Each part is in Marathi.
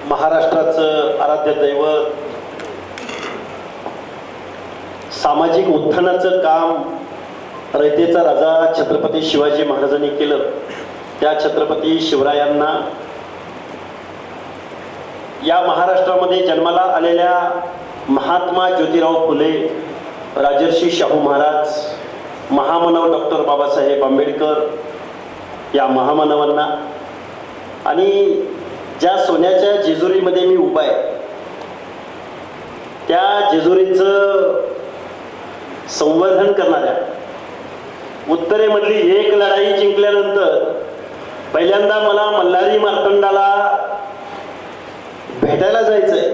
महाराष्ट्राचं आराध्य दैवत, सामाजिक उत्थानाचं काम रयतेचा राजा छत्रपती शिवाजी महाराजांनी केलं. त्या छत्रपती शिवरायांना या महाराष्ट्रामध्ये जन्माला आलेल्या महात्मा ज्योतिराव फुले, राजर्षी शाहू महाराज, महामानव डॉक्टर बाबासाहेब आंबेडकर या महामानवांना आणि ज्या सोन्याच्या जेजुरीमध्ये मी उभा आहे त्या जेजुरीचं संवर्धन करणाऱ्या, उत्तरेमधली एक लढाई जिंकल्यानंतर पहिल्यांदा मला मल्हारी मार्तंडाला भेटायला जायचंय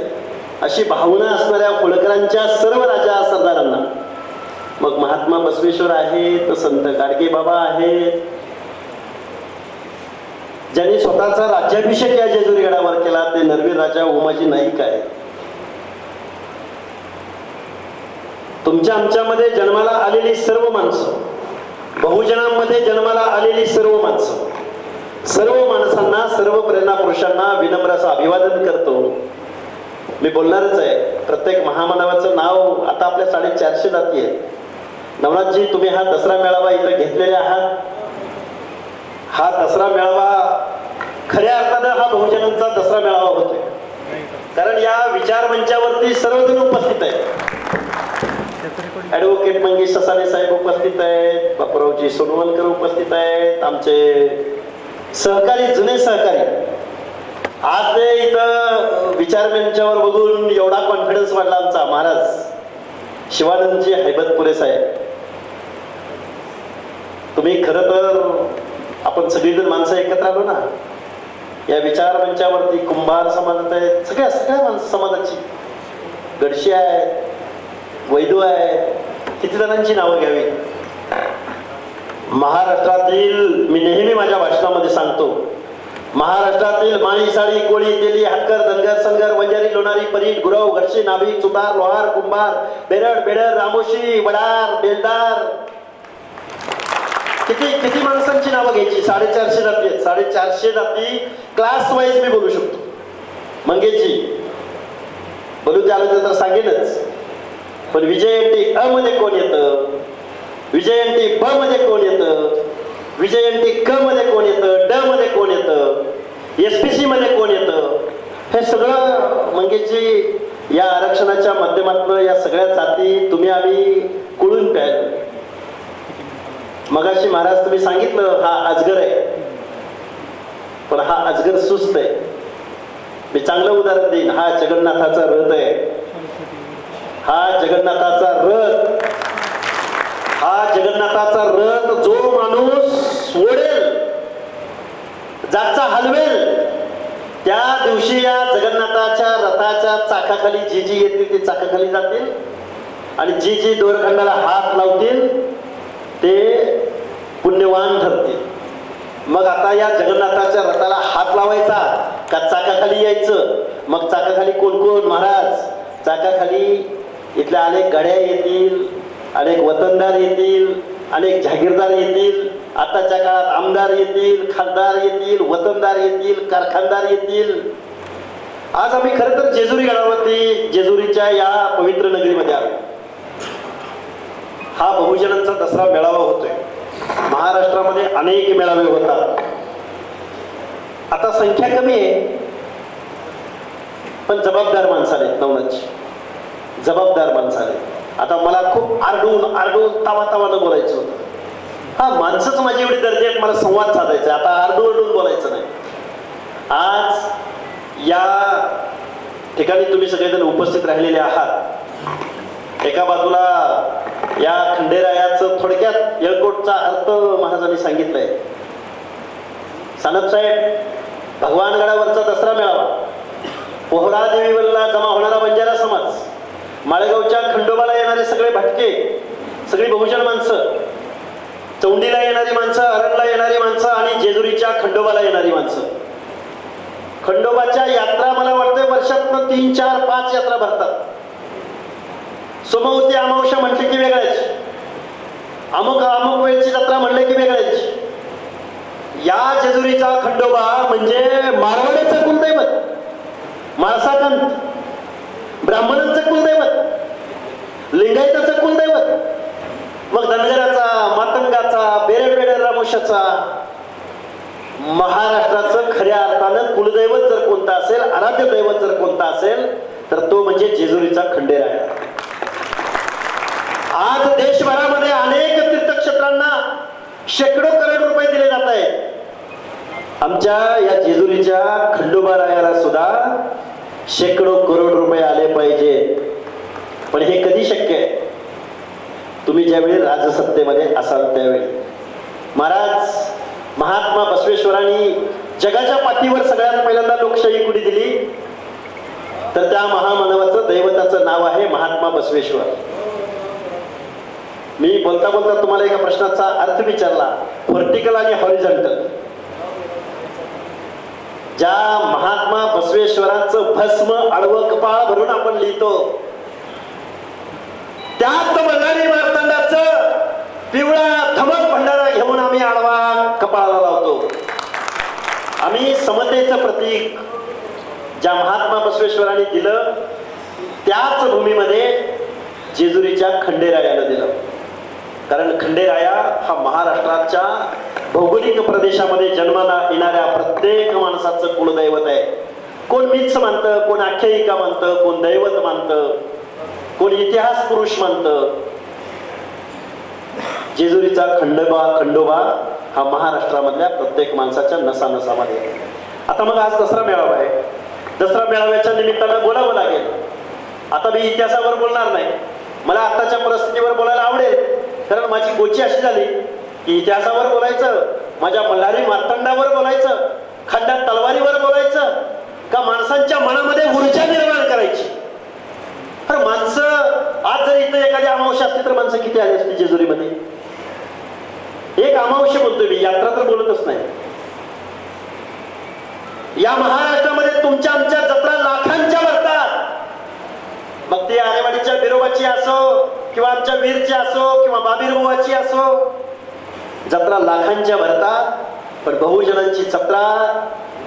अशी भावना असणाऱ्या होळकरांच्या सर्व राजा सरदारांना, मग महात्मा बसवेश्वर आहेत, संत गाडगे बाबा आहेत, ज्यांनी स्वतःचा राज्याभिषेक या जेजुरी गडावर केला ते नरवीर राजा उमाजी नाईक आहेत. तुमच्या आमच्यामध्ये जन्माला आलेली सर्व माणसं, बहुजनांमध्ये जन्माला आलेली सर्व माणसं, सर्व माणसांना, सर्व प्रेरणा पुरुषांना विनम्र असं अभिवादन करतो. मी बोलणारच आहे. प्रत्येक महामानवाचं नाव आता आपल्या 450 जाती आहेत. नवनाथजी, तुम्ही हा दसरा मेळावा इथं घेतलेले आहात. हा दसरा मेळावा खऱ्या अर्थानं हा बहुजनांचा दसरा मेळावा होतोय, कारण या विचार मंचावरती सर्वजण उपस्थित आहेत. ऍडव्होकेट मंगेश ससाणे साहेब उपस्थित आहेत, बापूरावजी सोनवलकर उपस्थित आहेत, आमचे सहकारी, जुने सहकारी. आज ते इथं विचार मंचावर बघून एवढा कॉन्फिडन्स वाढला आमचा. महाराज शिवानंदजी हैबतपुरे साहेब, तुम्ही खरं तर आपण सगळीजण माणसं एकत्र आलो ना या विचार मंचावरती. कुंभार समाजात आहेत, सगळ्या समाजाची, गडशी आहेत, वैदू आहेत, किती जणांची नावं घ्यावी. महाराष्ट्रातील, मी नेहमी माझ्या भाषणामध्ये सांगतो, महाराष्ट्रातील माळी, साळी, कोळी, तेली, हक्कर, धनगर, संगर, वंजारी, लोणारी, परीट, गुरव, घरशी, नाभिक, सुतार, लोहार, कुंभार, बेरड, बेडर, रामोशी, वडार, बेलदार, किती माणसांची नावं घ्यायची. 450 जाती आहेत. 450 जाती क्लास वाईज मी बोलू शकतो. मंगेशजी बोलू झालं तर सांगेनच, पण विजयंती अ मध्ये कोण येतं, विजयंती ब मध्ये कोण येतं, विजयंती क मध्ये कोण येतं, ड मध्ये कोण येतं, SPC मध्ये कोण येतं, हे सगळं मंगेशजी या आरक्षणाच्या माध्यमातून या सगळ्या जाती तुम्ही आम्ही कुळून प्यायलो. मगाशी महाराज तुम्ही सांगितलं हा अजगर आहे, पण हा अजगर सुस्त आहे. मी चांगलं उदाहरण देईन. हा जगन्नाथाचा रथ आहे. हा जगन्नाथाचा रथ, हा जगन्नाथाचा रथ जो माणूस ओढेल, जागचा हलवेल, त्या दिवशी या जगन्नाथाच्या रथाच्या चाकाखाली जी जी येतील ते चाकाखाली जातील आणि जी जी दोरखंडाला हात लावतील ते पुण्यवान ठरतील. मग आता या जगन्नाथाच्या रथाला हात लावायचा का चाकाखाली यायचं? मग चाकाखाली कोण कोण महाराज? चाकाखाली इथल्या अनेक गाड्या येतील, अनेक वतनदार येतील, अनेक जागीरदार येतील, आताच्या काळात आमदार येतील, खासदार येतील, वतनदार येतील, कारखानदार येतील. आज आम्ही खरं तर जेजुरी गडावरती, जेजुरीच्या या पवित्र नगरीमध्ये आलो. हा बहुजनांचा दसरा मेळावा होतोय. महाराष्ट्रामध्ये अनेक मेळावे होतात. आता संख्या कमी आहे, पण जबाबदार माणसं आहेत. नवनाथजी, जबाबदार माणसं आहेत. आता मला खूप आरडून तावानं बोलायचं होतं. हा माणसंच माझी एवढी दर्जा आहेत, मला संवाद साधायचा. आता आरडून बोलायचं नाही. आज या ठिकाणी तुम्ही सगळेजण उपस्थित राहिलेले आहात. एका बाजूला या खंडेरायाचं थोडक्यात येळकोटचा अर्थ महाराजांनी सांगितलंय. सानप साहेब, भगवानगडावरचा दसरा मेळावा, पोहरा देवीवरला जमा होणारा बंजारा समाज, माळेगावच्या खंडोबाला येणारे सगळे भटके, सगळी बहुजन माणसं, चौंडीला येणारी माणसं, अरणला येणारी माणसं आणि जेजुरीच्या खंडोबाला येणारी माणसं. खंडोबाच्या यात्रा मला वाटतं वर्षातनं 3, 4, 5 यात्रा भरतात. सोमवती अमावस्या म्हटली की वेगळ्याच, अमुक वेळची जत्रा म्हणले की वेगळ्याच. या जेजुरीचा खंडोबा म्हणजे मारवाड्याचं कुलदैवत. माळसाकंत, ब्राह्मणांचं कुलदैवत, लिंगायताचं कुलदैवत, मग धनगराचा, मातंगाचा, बेरेबेडे रामोशाचा. महाराष्ट्राचं खऱ्या अर्थानं कुलदैवत जर कोणता असेल, आराध्य दैवत जर कोणता असेल तर तो म्हणजे जेजुरीचा खंडेराया. आज देशभरामध्ये अनेक तीर्थक्षेत्रांना शेकडो करोड रुपये दिले जात आहेत. आमच्या या जेजुरीच्या खंडोबारायाला सुद्धा शेकडो करोड रुपये आले पाहिजे. पण हे कधी शक्य आहे? तुम्ही ज्यावेळी राजसत्तेमध्ये असाल त्यावेळी. महाराज महात्मा बसवेश्वरांनी जगाच्या पाठीवर सगळ्यात पहिल्यांदा लोकशाही कुणी दिली तर त्या महामानवाचं दैवताचं नाव आहे महात्मा बसवेश्वर. मी बोलता बोलता तुम्हाला एका प्रश्नाचा अर्थ विचारला, व्हर्टिकल आणि हॉरिझॉन्टल. ज्या महात्मा बसवेश्वरांचं भस्म आडवं कपाळ भरून आपण लिहितो, त्यात मल्हारी मार्तंडाचं पिवळा धमक भंडारा घेऊन आम्ही आडवा कपाळाला लावतो. आम्ही समतेचं प्रतीक ज्या महात्मा बसवेश्वरांनी दिलं त्याच भूमीमध्ये जेजुरीच्या खंडेरायाला दिलं. कारण खंडेराया हा महाराष्ट्राच्या भौगोलिक प्रदेशामध्ये जन्माला येणाऱ्या प्रत्येक माणसाचं कुलदैवत आहे. कोण मिथ्स मानतं, कोण आख्यायिका मानतं, कोण दैवत मानतं, कोण इतिहास पुरुष मानतं. जेजुरीचा खंडोबा हा महाराष्ट्रामधल्या प्रत्येक माणसाच्या नसानसामध्ये आहे. आता मग आज दसरा मेळावा आहे. दसरा मेळाव्याच्या निमित्तानं बोलावं लागेल. आता मी इतिहासावर बोलणार नाही, मला आताच्या परिस्थितीवर बोलायला आवडेल. कारण माझी गोची अशी झाली की इतिहासावर बोलायचं, माझ्या मल्हारी मार्तंडावर बोलायचं, खंडात तलवारीवर बोलायचं, का माणसांच्या मनामध्ये ऊर्जा निर्माण करायची. अरे माणसं आज जर इथं एखादी अमावस्या असते तर माणसं किती आली असते जेजुरीमध्ये? एक अमावस्या बोलतोय मी, यात्रा तर बोलतच नाही. या महाराष्ट्रामध्ये तुमच्या आमच्या जत्रा लाखांच्या भरतात. मग ती आरेवाडीच्या बिरोबाची असो किंवा आमच्या वीरची असो किंवा बाबीरबुवाची असो, जत्रा लाखांच्या भरतात. पण बहुजनांची जत्रा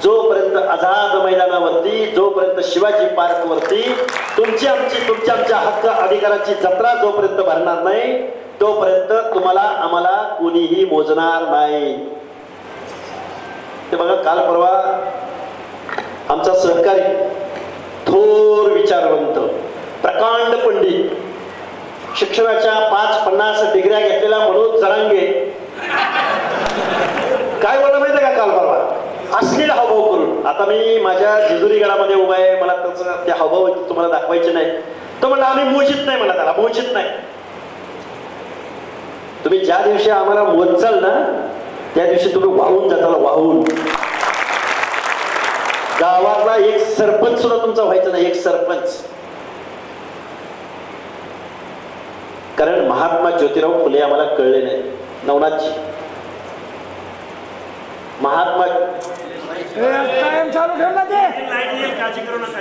जोपर्यंत आझाद मैदानावरती, जोपर्यंत शिवाजी पार्क वरती तुमच्या आमच्या हक्क अधिकाराची जत्रा जोपर्यंत भरणार नाही तोपर्यंत तुम्हाला आम्हाला कोणीही मोजणार नाही. ते बघा, काल परवा आमचा सहकारी थोर विचारवंत प्रकांड पंडित, शिक्षणाच्या 5-50 डिग्र्या घेतलेला मनोज जरांगे काय बोलला माहिती का काल परवा? अश्लील हावभाव करून. आता मी माझ्या जेजुरी गडामध्ये उभा आहे, मला त्याचं ते हावभाव तुम्हाला दाखवायचे नाही. तो म्हणला आम्ही मोजित नाही, म्हणा त्याला मोजित नाही. तुम्ही ज्या दिवशी आम्हाला मोजचाल ना त्या दिवशी तुम्ही वाहून जाताल, वाहून. गावातला एक सरपंच सुद्धा तुमचा व्हायचा नाही, एक सरपंच. कारण महात्मा ज्योतिराव फुले आम्हाला कळले नाही. नवनाथजी महात्मा कायम चालू ठेव ना, ते काळजी करू नका,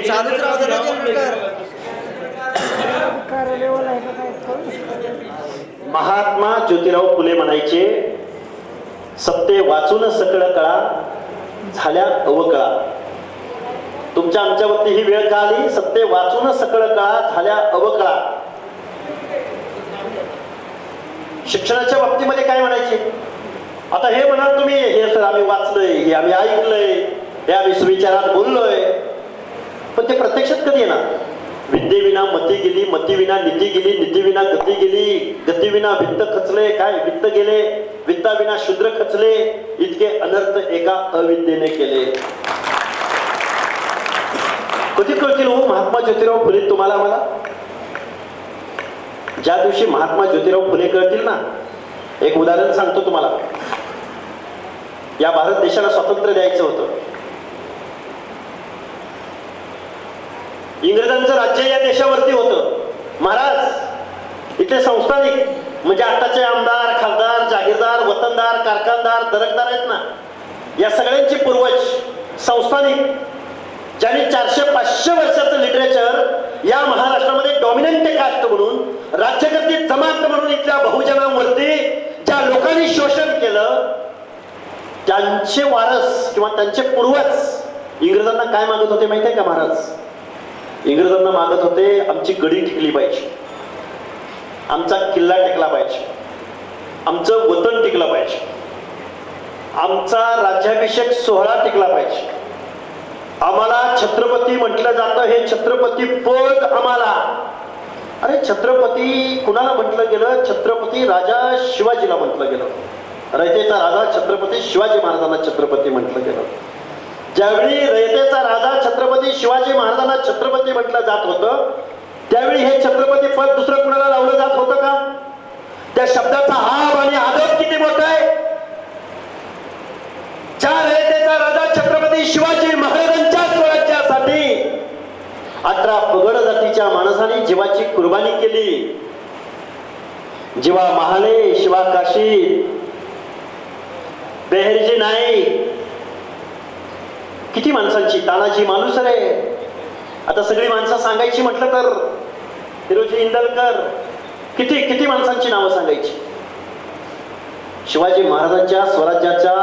चालूच राहू महात्मा ज्योतिराव फुले म्हणायचे, सत्य वाचून सकळ कळा, झाल्या अवकळा. तुमच्या आमच्यावरती ही वेळ का आली? सत्य वाचून सकळ कळा, झाल्या अवकळा. शिक्षणाच्या बाबतीमध्ये काय म्हणायचे? आता हे म्हणाल तुम्ही, हे सर आम्ही वाचलंय, हे आम्ही ऐकलंय, हे आम्ही सुविचारात बोललोय, पण ते प्रत्यक्षात कधी येणार? विद्येविना मती गेली, मतीविना नीती गेली, नीतीविना गती गेली, गतीविना वित्त खचले. काय वित्त गेले? वित्ताविना शूद्र खचले. इतके अनर्थ एका अविद्येने केले. कधी कळतील हो महात्मा ज्योतिराव फुले तुम्हाला मला? ज्या दिवशी महात्मा ज्योतिराव फुले कळतील ना. एक उदाहरण सांगतो तुम्हाला. या भारत देशाला स्वातंत्र्य द्यायचं होतं. इंग्रजांचं राज्य या देशावरती होतं. महाराज इथले संस्थानिक म्हणजे आताचे आमदार, खासदार, जागीरदार, वतनदार, कारखानदार, दरकदार आहेत ना, या सगळ्यांचे पूर्वज संस्थानिक ज्यांनी 400-500 वर्षाचं लिटरेचर या महाराष्ट्रामध्ये डॉमिनंट कास्ट म्हणून, राज्यकर्ती जमात म्हणून इथल्या बहुजनांवरती ज्या लोकांनी शोषण केलं, त्यांचे वारस किंवा त्यांचे पूर्वज इंग्रजांना काय मागत होते माहिती आहे का महाराज? इंग्रजांना मागत होते आमची गडी टिकली पाहिजे, आमचा किल्ला टिकला पाहिजे, आमचं वतन टिकलं पाहिजे, आमचा राज्याभिषेक सोहळा टिकला पाहिजे, आम्हाला छत्रपती म्हटलं जातं, हे छत्रपती पद आम्हाला. अरे छत्रपती कुणाला म्हटलं गेलं? छत्रपती राजा शिवाजीला म्हटलं गेलं. रयतेचा राजा छत्रपती शिवाजी महाराजांना छत्रपती म्हटलं गेलं. ज्यावेळी रयतेचा राजा छत्रपती शिवाजी महाराजांना छत्रपती म्हटलं जात होतं, त्यावेळी हे छत्रपती पद दुसरं कुणाला लावलं जात होतं का? त्या शब्दाचा हाव आणि आदर किती मोठा आहे. ज्या रयतेचा राजा छत्रपती शिवाजी महाराजांच्या स्वराज्यासाठी 18 पगड जातीच्या माणसाने जीवाची कुर्बानी केली. जीवा महाले शिवा काशी बेहरजी नाईक, किती माणसांची, तानाजी मालुसरे, आता सगळी माणसं सांगायची म्हटलं तर हिरोजी इंदलकर, किती किती माणसांची नावं सांगायची. शिवाजी महाराजांच्या स्वराज्याच्या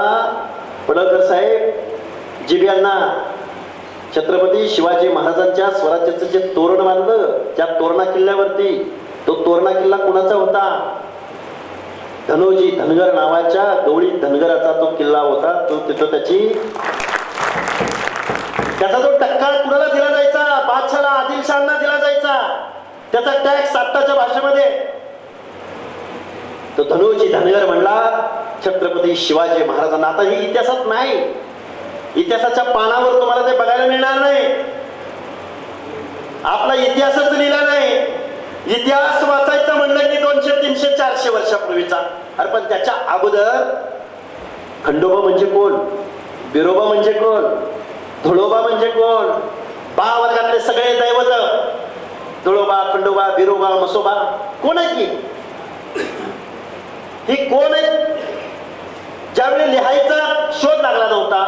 पडळकर साहेब जिबियांना छत्रपती शिवाजी महाराजांच्या स्वराज्याचं जे तोरण बांधलं, त्या तोरणा किल्ल्यावरती, तो तोरणा किल्ला कुणाचा होता? धनोजी धनगर नावाच्या गवळी धनगराचा तो किल्ला होता. तो तिथं त्याचा जो टक्का कुणाला दिला जायचा? बादशाला, आदिलशाहांना दिला जायचा. त्याचा टॅक्स आत्ताच्या भाषेमध्ये तो धनोजी धनगर म्हणला छत्रपती शिवाजी महाराजांना. आता ही इतिहासात नाही, इतिहासाच्या पानावर तुम्हाला ते बघायला मिळणार नाही. आपला इतिहासच लिहिला नाही. इतिहास वाचायचा म्हणलं की 200, 300, 400 वर्षापूर्वीचा. अरे पण त्याच्या अगोदर खंडोबा म्हणजे कोण? बिरोबा म्हणजे कोण? धुळोबा म्हणजे कोण? बा वर्गातले सगळे दैवत, धुळोबा, खंडोबा, बिरोबा, मसोबा, कोण आहे की? ही कोण आहे? ज्यावेळी लिहायचा शोध लागला नव्हता,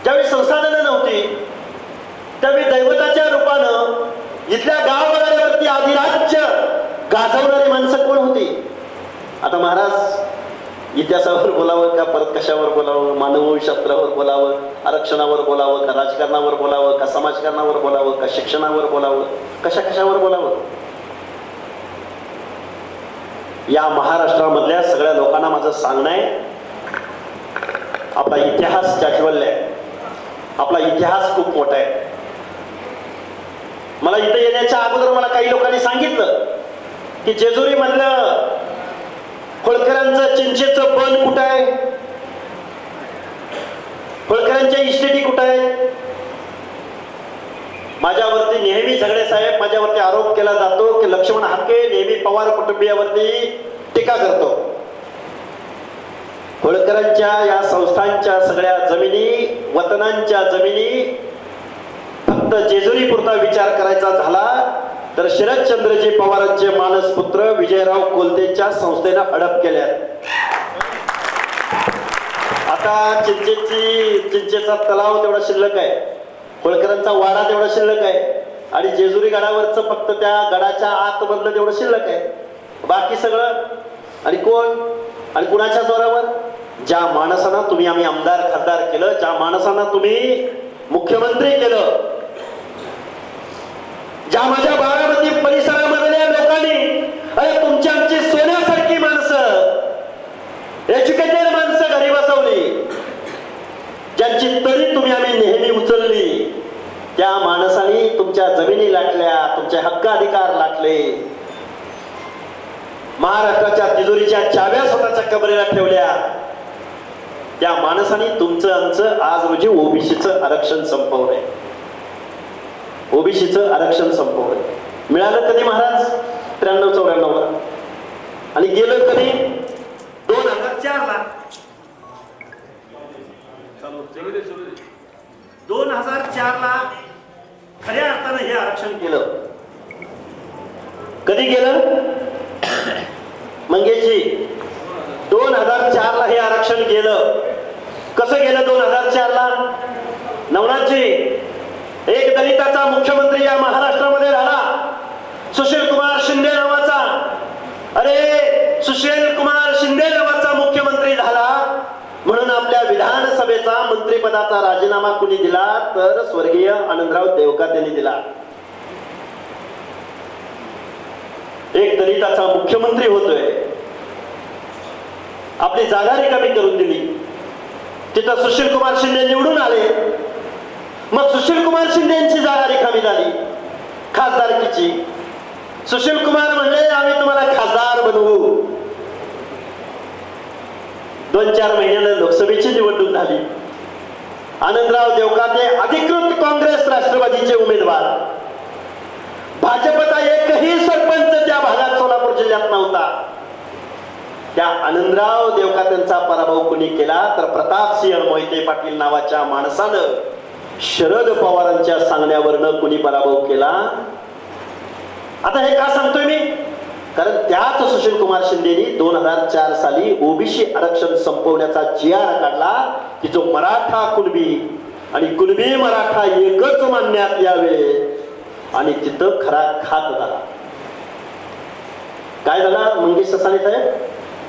ज्यावेळी संसाधनं नव्हती, त्यावेळी दैवताच्या रूपानं इथल्या गावगाड्यावरती अधिराज्य गाजवणारी माणसं कोण होती? आता महाराज इतिहासावर बोलावं का परत कशावर बोलावं? मानवशास्त्रावर बोलावं, आरक्षणावर बोलावं का राजकारणावर बोलावं का समाजकारणावर बोलावं का शिक्षणावर बोलावं, कशावर बोलावं? या महाराष्ट्रामधल्या सगळ्या लोकांना माझं सांगणं आहे, आपला इतिहास जाज्वल्य आहे, आपला इतिहास खूप मोठा आहे. मला इथं येण्याच्या अगोदर मला काही लोकांनी सांगितलं की जेजुरी मधलं होळकरांचं चिंचेचं बन कुठं आहे, होळकरांच्या इस्टेटी कुठं आहे. माझ्यावरती नेहमी झगडे साहेब, माझ्यावरती आरोप केला जातो की लक्ष्मण हाके नेहमी पवार कुटुंबियावरती टीका करतो. होळकरांच्या या संस्थांच्या सगळ्या जमिनी, वतनांच्या जमिनी फक्त जेजुरी पुरता विचार करायचा झाला तर शरदचंद्रजी पवारांचे मानसपुत्र विजयराव कोलतेच्या संस्थेनं हडप केल्या. आता चिंचेचा तलाव तेवढा शिल्लक आहे, होळकरांचा वाडा तेवढा शिल्लक आहे, आणि जेजुरी गडावरचं फक्त त्या गडाच्या आतमधलं तेवढं शिल्लक आहे. बाकी सगळं आणि कोण आणि कुणाच्या जोरावर? ज्या माणसांना तुम्ही आम्ही आमदार खासदार केलं, ज्या माणसांना तुम्ही मुख्यमंत्री केलं, ज्या माझ्या बारामती परिसरामधल्या लोकांनी, अरे तुमची आमची सोन्यासारखी माणसं, एज्युकेटेड माणसं घरी बसवली, ज्यांची तरी तुम्ही आम्ही नेहमी उचलली, त्या माणसांनी तुमच्या जमिनी लाटल्या, तुमचे हक्क अधिकार लाटले, महाराष्ट्राच्या तिजोरीच्या चाव्या स्वतःच्या कबरेला ठेवल्या. त्या माणसांनी तुमचं आमचं आज रोजी ओबीसीचं आरक्षण संपवलंय. ओबीसीचं आरक्षण संपवलंय. मिळालं कधी महाराज? 93-94 ला. आणि गेलं कधी? 2004 ला. 2004 ला खऱ्या अर्थानं हे आरक्षण केलं. कधी केलं मंगेशजी? 2004 ला हे आरक्षण गेलं. कसं गेलं 2004 ला? नवनाथजी, एक दलिताचा मुख्यमंत्री या महाराष्ट्रामध्ये झाला, सुशील कुमार शिंदे नावाचा. अरे सुशील कुमार शिंदे नावाचा मुख्यमंत्री झाला म्हणून आपल्या विधानसभेचा मंत्रिपदाचा राजीनामा कुणी दिला तर स्वर्गीय आनंदराव देवकात यांनी दिला. एक दलिताचा मुख्यमंत्री होतोय, आपली जागा रिकामी करून दिली. तिथं सुशील कुमार शिंदे निवडून आले. मग सुशील कुमार शिंदे यांची जागा रिकामी झाली खासदारकीची. सुशील कुमार म्हणले आम्ही तुम्हाला खासदार बनवू. 2-4 महिन्यानं लोकसभेची निवडणूक झाली. आनंदराव देवकाते अधिकृत काँग्रेस राष्ट्रवादीचे उमेदवार. भाजपचा एकही सरपंच त्या भागात सोलापूर जिल्ह्यात नव्हता. त्या आनंदराव देवकातेंचा पराभव कुणी केला तर प्रतापसिंह मोहिते पाटील नावाच्या माणसानं शरद पवारांच्या सांगण्यावरनं कुणी पराभव केला. आता हे का सांगतोय मी? कारण त्याच सुशील कुमार शिंदेनी 2004 साली ओबीसी आरक्षण संपवण्याचा GR काढला की जो मराठा कुणबी आणि कुणबी मराठा एकच मानण्यात यावे आणि तिथं खरा खात झाला. काय झाला मंगेश ससाणे साहेब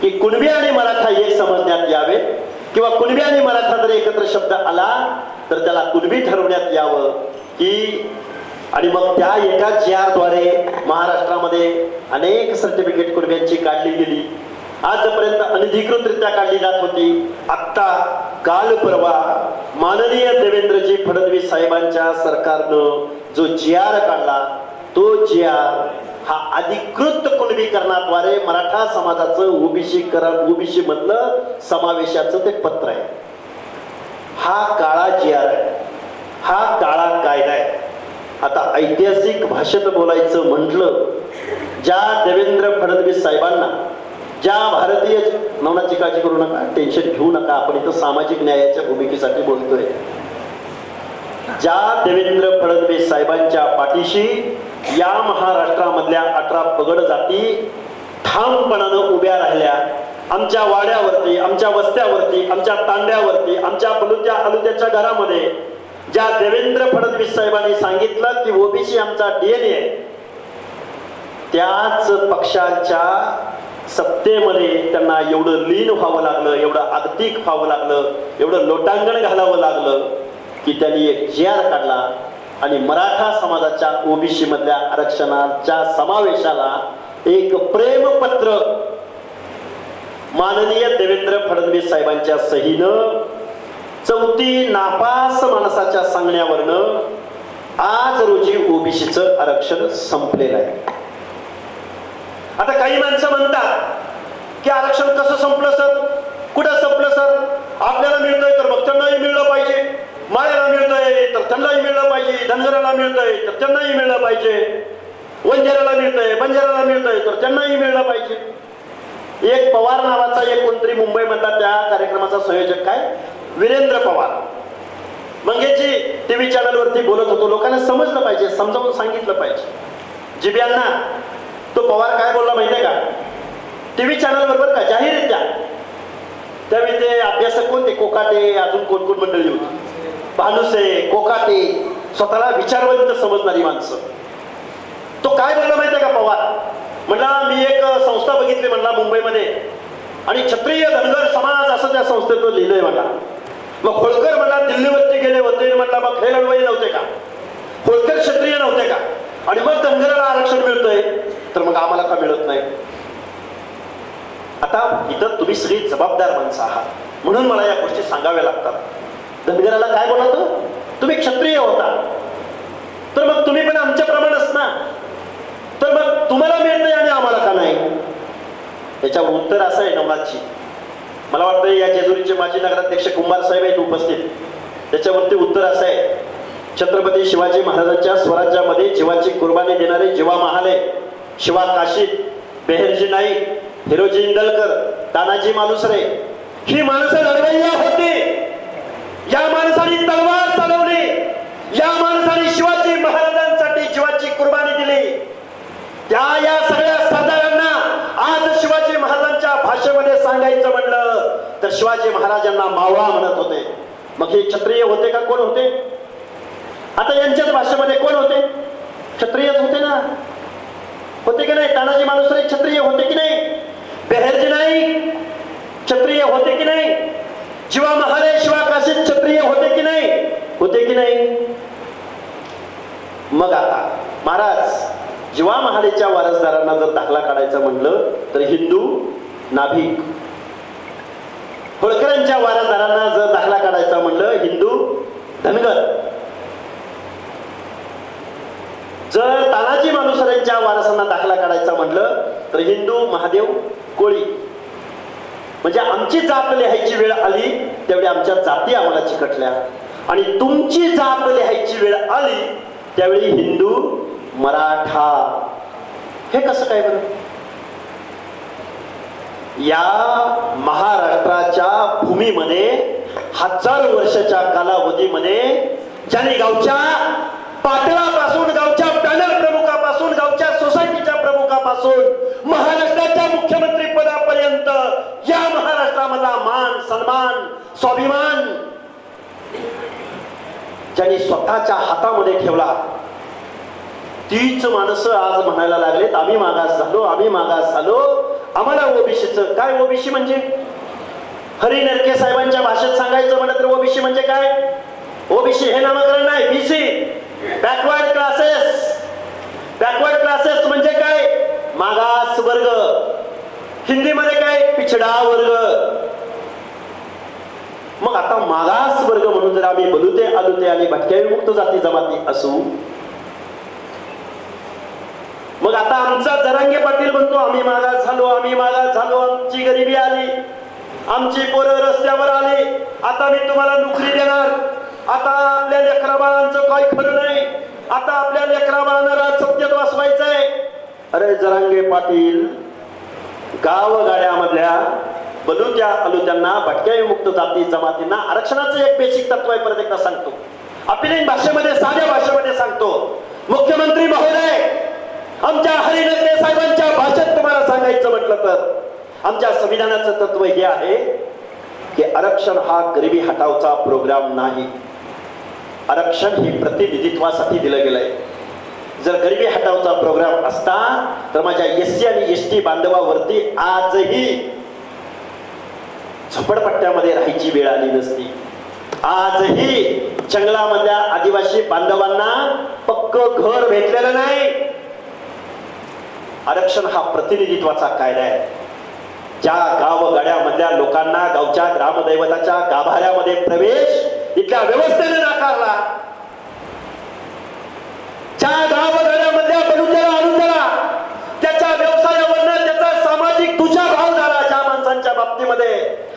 की कुणबी आणि मराठा एक समजण्यात यावे किंवा कुणबी आणि मराठा जर एकत्र शब्द आला तर त्याला कुणबी ठरवण्यात यावं की. आणि मग त्या एका GR द्वारे महाराष्ट्रामध्ये अनेक सर्टिफिकेट कुणब्यांची काढली गेली. आजपर्यंत अनधिकृतरित्या काढली जात होती. आत्ता काल परवा माननीय देवेंद्रजी फडणवीस साहेबांच्या सरकारनं जो GR काढला तो GR हा अधिकृत कुणबीकरणाद्वारे मराठा समाजाचं ओबीसी मधलं समावेशाचं ते पत्र आहे. हा काळा GR आहे, हा काळा कायदा आहे. आता ऐतिहासिक भाषेत बोलायचं म्हटलं, ज्या देवेंद्र फडणवीस साहेबांना, ज्या भारतीय नवनाची काळजी करू नका, टेन्शन घेऊ नका, आपण इथं सामाजिक न्यायाच्या भूमिकेसाठी बोलतोय. ज्या देवेंद्र फडणवीस साहेबांच्या पाठीशी या महाराष्ट्रामधल्या 18 पगड जाती ठामपणानं उभ्या राहिल्या. आमच्या वाड्यावरती, आमच्या वस्त्यावरती, आमच्या तांड्यावरती, आमच्या अलुत्याच्या घरामध्ये ज्या देवेंद्र फडणवीस साहेबांनी सांगितलं की ओबीसी आमचा DNA आहे, त्याच पक्षाच्या सत्तेमध्ये त्यांना एवढं लीन व्हावं लागलं, एवढं आगतिक व्हावं लागलं, एवढं लोटांगण घालावं लागलं की त्यांनी एक GR काढला आणि मराठा समाजाच्या ओबीसी मधल्या आरक्षणाच्या समावेशाला एक प्रेमपत्र माननीय देवेंद्र फडणवीस साहेबांच्या सहीनं 34 नापास माणसाच्या सांगण्यावरनं आज रोजी ओबीसीचं आरक्षण संपलेलं आहे. आता काही माणसं म्हणतात की आरक्षण कसं संपलं सर, कुठं संपलं सर? आपल्याला मिळतंय तर मग त्यांनाही मिळलं पाहिजे, माळ्याला मिळतंय तर त्यांनाही मिळलं पाहिजे, धनगराला मिळतंय तर त्यांनाही मिळलं पाहिजे, वंजाराला मिळतंय, बंजाराला मिळतंय तर त्यांनाही मिळलं पाहिजे. एक पवार नावाचा एक कोणतरी मुंबईमधला त्या कार्यक्रमाचा संयोजक काय वीरेंद्र पवार मंगेजी TV चॅनलवरती बोलत होतो. लोकांना समजलं पाहिजे, समजावून सांगितलं पाहिजे. जिबियांना तो पवार काय बोलला माहितीये का TV चॅनल बरोबर का जाहीररित्या? त्यावेळी ते अभ्यासक कोणते कोकाटे, अजून कोण कोण मंडळी होती, भानुसे, कोकाटे, स्वतःला विचारवंत समजणारी माणसं. तो काय बोलला माहितीये का पवार? म्हणला मी एक संस्था बघितली म्हणला मुंबईमध्ये आणि क्षत्रिय धनगर समाज असं त्या संस्थेचं लिहिलंय म्हणला. मग होळकर म्हणला दिल्लीवरती गेले होते म्हणला, मग हे लढवई नव्हते का? होळकर क्षत्रिय नव्हते का? आणि मग धनगराला आरक्षण मिळतंय तर मग आम्हाला का मिळत नाही? आता इथं तुम्ही सगळी जबाबदार माणसं आहात म्हणून मला या गोष्टी सांगाव्या लागतात. धनगराला काय बोलत? तुम्ही क्षत्रिय होता तर मग तुम्ही पण आमच्याप्रमाणेच ना, तर मग तुम्हाला मिळतंय आणि आम्हाला का नाही? याच्यावर उत्तर असं आहे नवनाथजी. मला वाटतं या जेजुरीचे माजी नगराध्यक्ष कुंभार साहेब आहेत उपस्थित. त्याच्यावरती उत्तर असं आहे, छत्रपती शिवाजी महाराजांच्या स्वराज्यामध्ये जीवाची कुर्बानी देणारे जीवा महाले, शिवा काशीद, बेहरजी नाईक, हिरोजी इंदलकर, तानाजी मालुसरे ही माणसं लढवय्या होती. या माणसांनी तलवार चालवली, या माणसांनी शिवाजी महाराजांसाठी जीवाची कुर्बानी दिली. या सगळ्या सरदारांना आज शिवाजी महाराजांच्या भाषेमध्ये सांगायचं म्हणलं तर शिवाजी महाराजांना मावळा म्हणत होते. मग हे क्षत्रिय होते का? कोण होते? आता यांच्याच भाषेमध्ये कोण होते? क्षत्रियच होते ना, होते की नाही? तानाजी मालुसरे क्षत्रिय होते की नाही? बेहरजी नाईक क्षत्रिय होते की नाही? जीवा महाले शिवा काशीत क्षत्रिय होते की नाही? होते की नाही? मग आता महाराज जीवा महालेच्या वारसदारांना जर दाखला काढायचा म्हणलं तर हिंदू नाभिक, होळकरांच्या वारसदारांना जर दाखला काढायचा म्हणलं हिंदू धनगर, जर तानाजी मालुसरेंच्या वारसांना दाखला काढायचा म्हणलं तर हिंदू महादेव कोळी. म्हणजे आमची जात लिहायची वेळ आली त्यावेळी आमच्या जाती आम्हाला चिकटल्या, आणि तुमची जात लिहायची वेळ आली त्यावेळी हिंदू मराठा. हे कसं काय बरं? या महाराष्ट्राच्या भूमीमध्ये हजारो वर्षाच्या कालावधीमध्ये ज्यांनी गावच्या पाटलापासून, गावच्या पॅनल प्रमुखापासून, गावच्या सोसायटीच्या प्रमुखापासून महाराष्ट्राच्या मुख्यमंत्री पदापर्यंत या महाराष्ट्रामधला मान सन्मान स्वाभिमान ज्यांनी स्वतःच्या हातामध्ये ठेवला, तीच माणसं आज म्हणायला लागलेत आम्ही मागास झालो, आम्ही मागास झालो. आम्हाला ओबीसीचं काय? ओबीसी म्हणजे हरी नरके साहेबांच्या भाषेत सांगायचं म्हणलं तर ओबीसी म्हणजे काय? ओबीसी हे नामकरण नाही, BC backward classes. Backward classes म्हणजे काय? मागास वर्ग. हिंदीमध्ये काय? पिछडा वर्ग. मग आता मागास वर्ग म्हणून जर आम्ही बलुते आलुते आणि भटक्या विमुक्त जाती जमाती असू, मग आता आमचा जरांगे पाटील म्हणतो आम्ही मागास झालो, आम्ही मागास झालो, आमची गरिबी आली, आमची पोरं रस्त्यावर आली, आता मी तुम्हाला नोकरी देणार, आता आपल्या लेकरा बाळांचं काही खरं नाही, आता आपल्या लेकरा बाळांना राजसत्तेत वाचवायचंय. अरे जरांगे पाटील, गावगाड्यामधल्या बलुत्या अलुत्यांना भटक्या विमुक्त जाती जमातींना आरक्षणाचं एक बेसिक तत्व आहे. परत एकदा सांगतो, अपिलीन भाषेमध्ये साध्या भाषेमध्ये सांगतो. मुख्यमंत्री महोदय, आमच्या हरी नरके साहेबांच्या भाषेत तुम्हाला सांगायचं म्हटलं तर आमच्या संविधानाचं तत्व हे आहे की आरक्षण हा गरिबी हटावचा प्रोग्राम नाही. आरक्षण हे प्रतिनिधित्वासाठी दिलं गेलंय. जर गरिबी हटावचा प्रोग्राम असता तर माझ्या एससी आणि एसटी बांधवावरती आजही झोपडपट्ट्यामध्ये राहायची वेळ आली नसती. आजही जंगलामधल्या आदिवासी बांधवांना पक्क घर भेटलेलं नाही. आरक्षण हा प्रतिनिधित्वाचा कायदा आहे. ज्या गावगाड्यामधल्या लोकांना गावच्या ग्रामदैवताच्या गाभाऱ्यामध्ये प्रवेश इथल्या व्यवस्थेने नाकारला, ज्या गावगाड्यामधल्या बलुत्याला अनुदाला त्याच्या व्यवसायावरनं त्याचा सामाजिक दुजाभाव झाला, ज्या माणसांच्या बाबतीमध्ये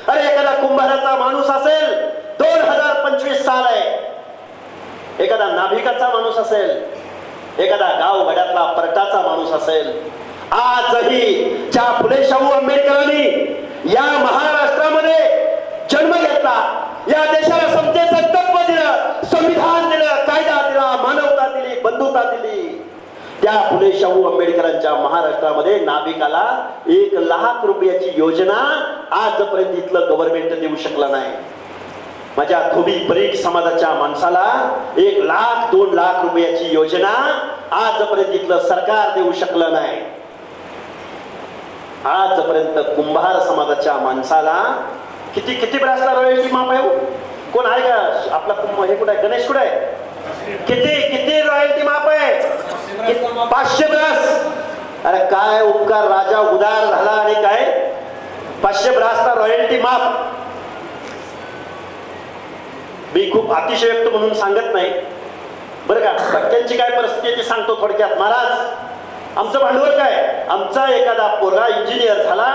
अरे एखादा कुंभाराचा माणूस असेल, 2025 साल आहे, एखादा नाभिकाचा माणूस असेल, एखादा गावगाड्यातला परटाचा माणूस असेल, आजही ज्या फुले शाहू आंबेडकरांनी या महाराष्ट्रामध्ये जन्म घेतला, या देशाला समतेचं तत्व दिलं, संविधान दिलं, कायदा दिला, मानवता दिली, बंधुता दिली, त्या फुले शाहू आंबेडकरांच्या महाराष्ट्रामध्ये नाभिकाला 1 लाख रुपयाची योजना आजपर्यंत इथलं गव्हर्नमेंट देऊ शकलं नाही. माझ्या धोबी परीख समाजाच्या माणसाला 1 लाख 2 लाख रुपयाची योजना आजपर्यंत इथलं सरकार देऊ शकलं नाही. आजपर्यंत कुंभार समाजाच्या माणसाला किती किती ब्रासला रॉयल्टी माफ आहे? कोण आहे का? आपला हे कुठे आहे? गणेश कुठे आहे? किती किती रॉयल्टी माफ आहे? 500 ब्रास. अरे काय उपकार, राजा उदार झाला आणि काय 500 ब्रासला रॉयल्टी माफ. मी खूप अतिशयोक्त म्हणून सांगत नाही बरं का. भटक्यांची काय परिस्थिती ते सांगतो थोडक्यात. महाराज, आमचं भांडवल काय? आमचा एखादा पोरगा इंजिनियर झाला,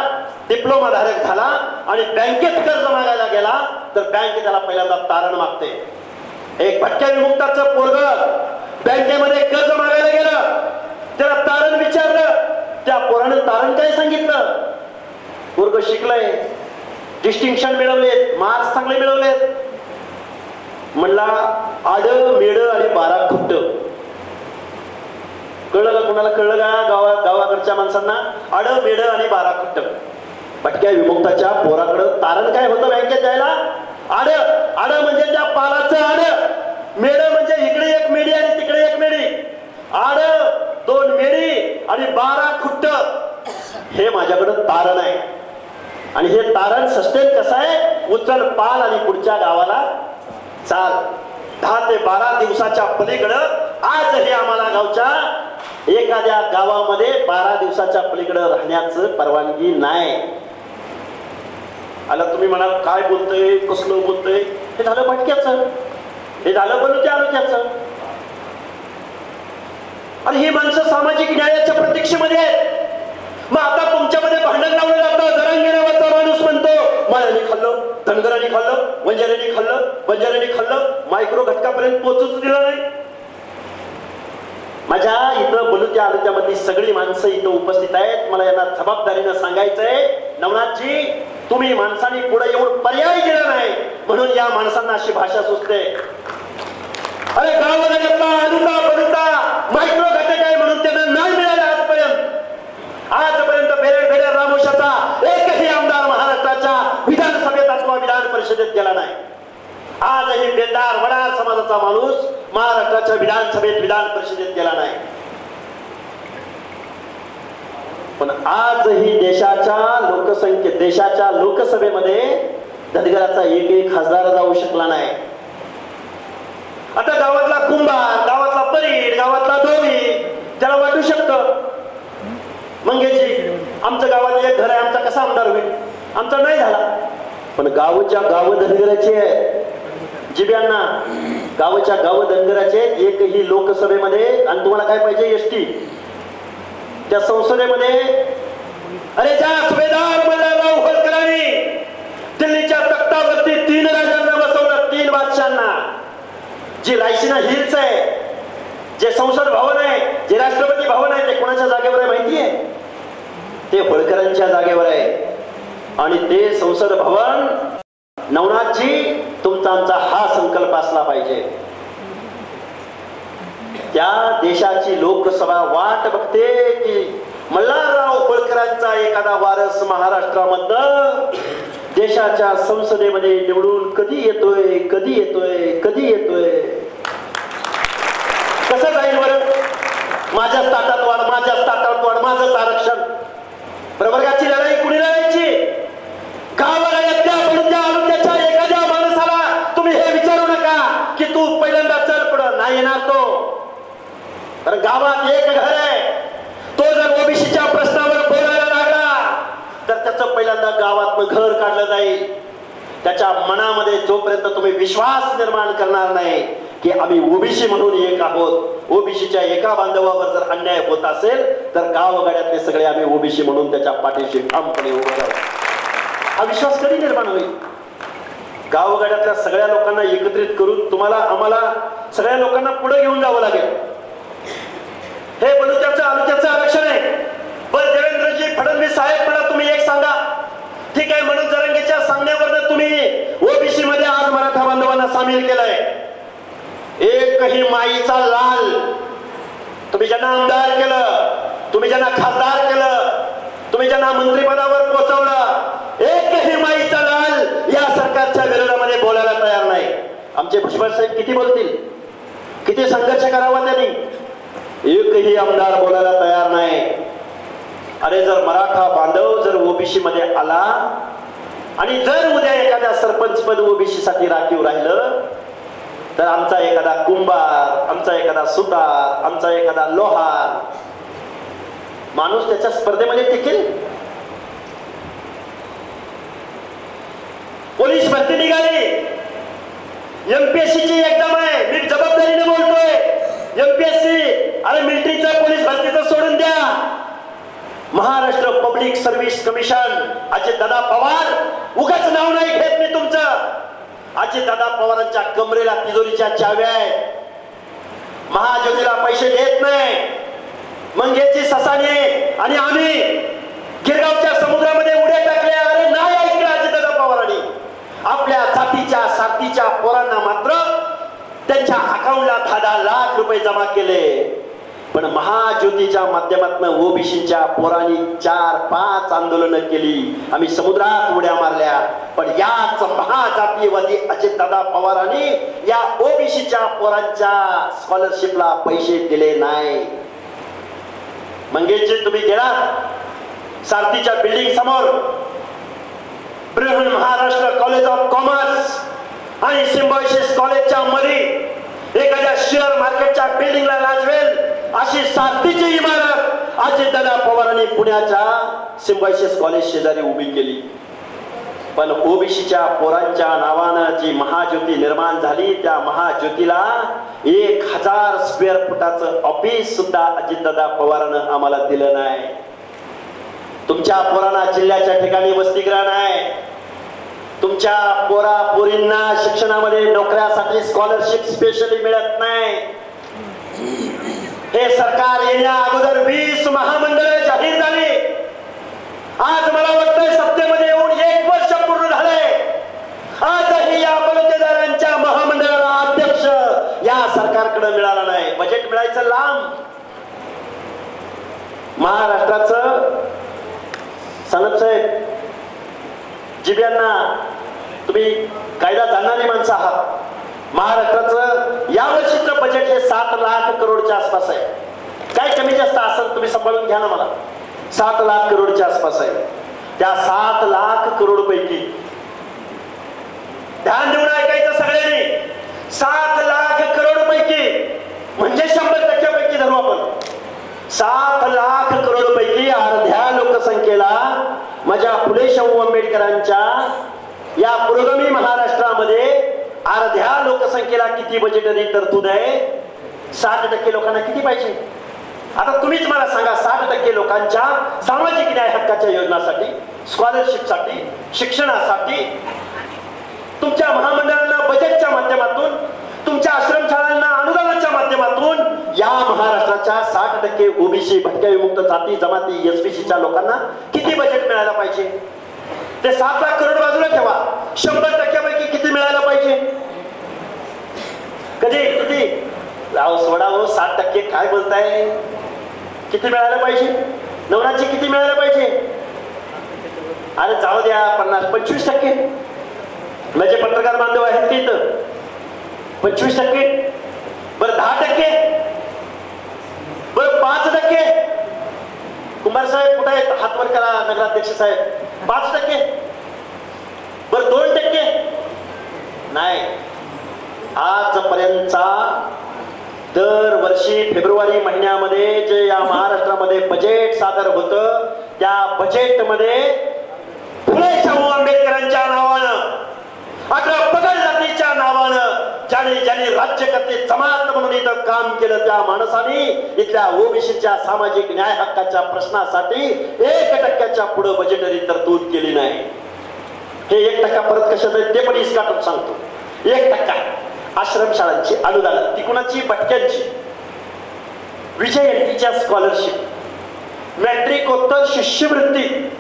डिप्लोमा धारक झाला आणि बँकेत कर्ज मागायला गेला तर बँक त्याला पहिल्यांदा तारण मागते. एक भटक्या विमुक्ताचं पोरग बँकेमध्ये कर्ज मागायला गेलं, त्याला तारण विचारलं, त्या पोरानं तारण काय सांगितलं? पोरग शिकलंय, डिस्टिंक्शन मिळवलेत, मार्क्स चांगले मिळवलेत, म्हणला आड मेड आणि 12 खुट्ट. कळलं का? कुणाला कळलं का? गावाकडच्या माणसांना आड मेड आणि 12 खुट्ट. भटक्या विमुक्ताच्या पोराकडं तारण काय होतं बँकेत द्यायला? आड. आड म्हणजे त्या पालाचं आड, मेड म्हणजे इकडे एक मेडी आणि तिकडे एक मेडी. आड 2 मेडी आणि 12 खुट्ट हे माझ्याकडं तारण आहे. आणि हे तारण सस्टेन कसं आहे? उचल पाल आणि पुढच्या गावाला चाल. 10 ते 12 दिवसाच्या पलीकडं आजही आम्हाला गावच्या एखाद्या गावामध्ये 12 दिवसाच्या पलीकडं राहण्याचं परवानगी नाही. आला तुम्ही म्हणाल काय बोलतोय, कसलं बोलतोय? हे झालं भटक्याचं, हे झालं बलुत्या आलुत्याचं. आणि ही माणसं सामाजिक न्यायाच्या प्रतीक्षेमध्ये आहेत. मग आता तुमच्यामध्ये भांडण लावलं जातं. जरांगे नावाचा माणूस म्हणतो माळ्याने खाल्लं, धनगरांनी खाल्लं, वंजाऱ्यांनी खाल्लं, बंजाऱ्यांनी खाल्लं, मायक्रो घटकापर्यंत पोहोचूच दिलं नाही. माझ्या इथं बलुत्या आलुत्यामधली सगळी माणसं इथं उपस्थित आहेत. मला यांना जबाबदारीनं सांगायचंय, नवनाथजी तुम्ही माणसांनी पुढे येऊन पर्याय दिला नाही म्हणून या माणसांना अशी भाषा सुचते. अरे गावाला आलुता बलुता मायक्रो घटक आहे म्हणून त्यांना नाही मिळालं आजपर्यंत बेरेड रामोशाचा एकही आमदार महाराष्ट्राच्या विधानसभेत अथवा विधान परिषदेत गेला नाही. आजही बेदार वडार समाजाचा माणूस महाराष्ट्राच्या विधानसभेत विधान परिषदेत गेला नाही. पण आजही देशाच्या लोकसभेमध्ये धनगराचा एकही खासदार जाऊ शकला नाही. आता गावातला कुंभार, गावातला परीड, गावातला धोबी त्याला वाटू शकतं मंगेशजी आमच्या गावात एक घर आहे, आमचा कसा आमदार होईल? आमचा नाही झाला. पण गावच्या गाव धनगराचे जिब्यांना गावच्या गाव धनगराचे एकही लोकसभेमध्ये. आणि तुम्हाला काय पाहिजे? एसटी त्या संसदेमध्ये. अरे ज्या सुभेदार मल्हारराव होळकरांनी दिल्लीच्या तख्तावरती 3 राजांना बसवलं, 3 बादशांना. जी रायसीना हिल्स आहे, जे संसद भवन आहे, जे राष्ट्रपती भवन आहे, ते कोणाच्या जागेवर आहे माहितीये? ते होळकरांच्या जागेवर आहे. आणि ते संसद भवन नवनाथजी तुमचा आमचा हा संकल्प असला पाहिजे. त्या देशाची लोकसभा वाट बघते की मल्हारराव होळकरांचा एखादा वारस महाराष्ट्रामधनं देशाच्या संसदेमध्ये निवडून कधी येतोय, कधी येतोय, कधी येतोय. कसं जाईल बरं? माझ्याच ताटात वाढ, माझ्याच ताटात वाढ, माझंच आरक्षण. प्रवर्गाची लढाई कुणी लढायची? गावाला बलुत्या आलुत्याच्या एखाद्या माणसाला तुम्ही हे विचारू नका की तू पहिल्यांदा चल पुढं. नाही येणार तो. तर गावात एक घर आहे, तो जर ओबीसीच्या प्रश्नावर बोलायला लागला तर त्याचं पहिल्यांदा गावातनं घर काढलं जाईल. त्याच्या मनामध्ये जोपर्यंत तुम्ही विश्वास निर्माण करणार नाही की आम्ही ओबीसी म्हणून एक आहोत, ओबीसीच्या एका बांधवावर जर अन्याय होत असेल तर गावगाड्यातले सगळे आम्ही ओबीसी म्हणून त्याच्या पाठीशी ठामपणे उभे राहू. हा विश्वास कधी निर्माण होईल? गावगाड्यातल्या सगळ्या लोकांना एकत्रित करून तुम्हाला आम्हाला सगळ्या लोकांना पुढे घेऊन जावं लागेल. हे बलुत्याचं आलुत्याचं आरक्षण आहे. पण देवेंद्रजी फडणवीस साहेब मला तुम्ही एक सांगा, ठीक आहे मनोज जरांगेच्या सांगण्यावरनं तुम्ही ओबीसी मध्ये आज मराठा बांधवांना सामील केलंय. एकही माईचा लाल तुम्ही ज्यांना आमदार केलं, तुम्ही ज्यांना खासदार केलं, तुम्ही ज्यांना मंत्रिपदावर पोहोचवलं, एकही माईचा लाल या सरकारच्या विरोधामध्ये बोलायला तयार नाही. आमचे भुजबळ साहेब किती बोलतील, किती संघर्ष करावा त्यांनी, एकही आमदार बोलायला तयार नाही. अरे जर मराठा बांधव जर ओबीसी मध्ये आला आणि जर उद्या एखाद्या सरपंच पद ओबीसी साठी राखीव राहिलं तर आमचा एखादा कुंभार, आमचा एखादा सुतार, आमचा एखादा लोहार माणूस त्याच्या स्पर्धेमध्ये टिकेल? पोलीस भरती निघाली, एमपीएससीची एक्झाम आहे, मी जबाबदारीने बोलतोय. एमपीएससी अरे मिलिटरीचं पोलीस भरतीचं सोडून द्या. Maharashtra public service commission, Ajitdada Pawar, उगाच नाव नाही घेत मी तुमचं. अजितदादा पवारांच्या कमरेला तिजोरीच्या चाव्या आहेत. महाज्योतीला पैसे देत नाही. मंगेशजी ससाने आणि आम्ही गिरगावच्या समुद्रामध्ये उड्या टाकल्या. अरे नाही ऐकलं अजितदादा पवारांनी. आपल्या जातीच्या साथीच्या पोरांना मात्र त्यांच्या अकाउंटला 10 लाख रुपये जमा केले. पण महाज्योतीच्या माध्यमातून ओबीसीच्या पोरांनी 4-5 आंदोलनं केली. आम्ही समुद्रात उड्या मारल्या. पण याच महाजातीयवादी अजितदादा पवारांनी या ओबीसीच्या पोरांच्या स्कॉलरशिपला पैसे दिले नाही. मंगेशजी तुम्ही गेला सारथीच्या बिल्डिंग समोर, Brihan Maharashtra college of commerce आणि सिम्बायोसिस कॉलेजच्या मध्ये एखाद्या शेअर मार्केटच्या बिल्डिंगला लाजवेल अशी साततीची इमारत अजितदादा पवारांनी पुण्याच्या सिम्बायोसिस कॉलेज शेजारी उभी केली. पण ओबीसीच्या पोरांच्या नावानं जी महाज्योती निर्माण झाली त्या महाज्योतीला 1000 स्क्वेअर फुटाचं ऑफिस सुद्धा अजितदादा पवारांनं आम्हाला दिलं नाही. तुमच्या पोरांना जिल्ह्याच्या ठिकाणी वसतिगृह नाही. तुमच्या पोरा पोरींना शिक्षणामध्ये नोकऱ्यासाठी स्कॉलरशिप स्पेशली मिळत नाही. हे सरकार येण्या अगोदर 20 महामंडळे जाहीर झाली. आज मला वाटतंय सत्तेमध्ये येऊन 1 वर्ष पूर्ण झालंय. आजही या बलुतेदारांच्या महामंडळाला अध्यक्ष या सरकारकडे मिळाला नाही. बजेट मिळायचं लांब. महाराष्ट्राचं सानप साहेब जिब्यांना तुम्ही कायदा जाणणारी माणसं आहात. महाराष्ट्राचं यावर्षीचं बजेट हे 7 लाख करोडच्या आसपास आहे. काय कमी जास्त असेल तुम्ही सांभाळून घ्या ना मला. 7 लाख करोडच्या आसपास आहे. त्या 7 लाख करोड पैकी ध्यान देऊन ऐकायचं सगळ्यांनी. 7 लाख करोड पैकी म्हणजे 100% पैकी धरू आपण. 7 लाख करोड पैकी अर्ध्या लोकसंख्येला माझ्या फुले शाहू आंबेडकरांच्या या पुरोगामी महाराष्ट्रामध्ये अर्ध्या लोकसंख्येला किती बजेटरी तरतूद आहे? 60% लोकांना किती पाहिजे? आता तुम्हीच मला सांगा. 60% लोकांच्या सामाजिक न्याय हक्काच्या योजनासाठी, स्कॉलरशिपसाठी, शिक्षणासाठी तुमच्या महामंडळांना बजेटच्या माध्यमातून, तुमच्या आश्रमशाळांना अनुदानाच्या माध्यमातून या महाराष्ट्राच्या 60% ओबीसी, भटक्या विमुक्त जाती जमाती, एसबीसीच्या लोकांना किती बजेट मिळायला पाहिजे? ते 7 लाख करोड बाजूला ठेवा. 100% पैकी किती मिळायला पाहिजे? कधी किती राव सोडा हो. 7% काय बोलताय? किती मिळायला पाहिजे? नवराची किती मिळायला पाहिजे? अरे जाऊ द्या 50-25%. माझे पत्रकार बांधव आहेत की इथं 25%. बरं 10%. बरं 5%. कुमार साहेब कुठे आहेत? हातवर करा नगराध्यक्ष साहेब. 5%. बरं 2%. नाही. आजपर्यंतचा दरवर्षी फेब्रुवारी महिन्यामध्ये जे या महाराष्ट्रामध्ये बजेट सादर होतं त्या बजेटमध्ये फुले शाहू आंबेडकरांच्या नावानं, 18 पगड जातीच्या नावानं ज्यांनी राज्यकर्ते जमात म्हणून इथं काम केलं त्या माणसाने इथल्या ओबीसीच्या सामाजिक न्याय हक्काच्या प्रश्नासाठी 1% पुढे बजेटरी तरतूद केली नाही. हे 1% परत कशात आहे ते पण इसकाटून सांगतो. 1% आश्रमशाळांची अनुदान, ती कुणाची? भटक्यांची. विजयंतीच्या स्कॉलरशिप, मॅट्रिकोत्तर शिष्यवृत्ती,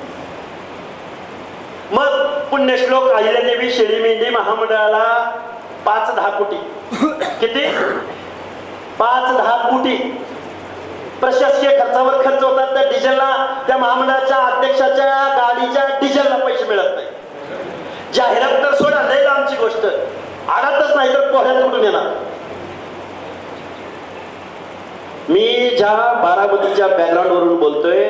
मग पुण्यश्लोक अहिल्यादेवी शेळी मेंढी महामंडळाला 5-10 कोटी. किती? 5-10 कोटी प्रशासकीय खर्चावर खर्च होतात. त्या डिझेलला, त्या महामंडळाच्या अध्यक्षाच्या गाडीच्या डिझेलला पैसे मिळत नाही. जाहिरात तर सोडा, लय आमची गोष्ट. आडातच नाही तर पोह्यात कुठून येणार? मी ज्या बारामतीच्या बॅकग्राऊंड वरून बोलतोय,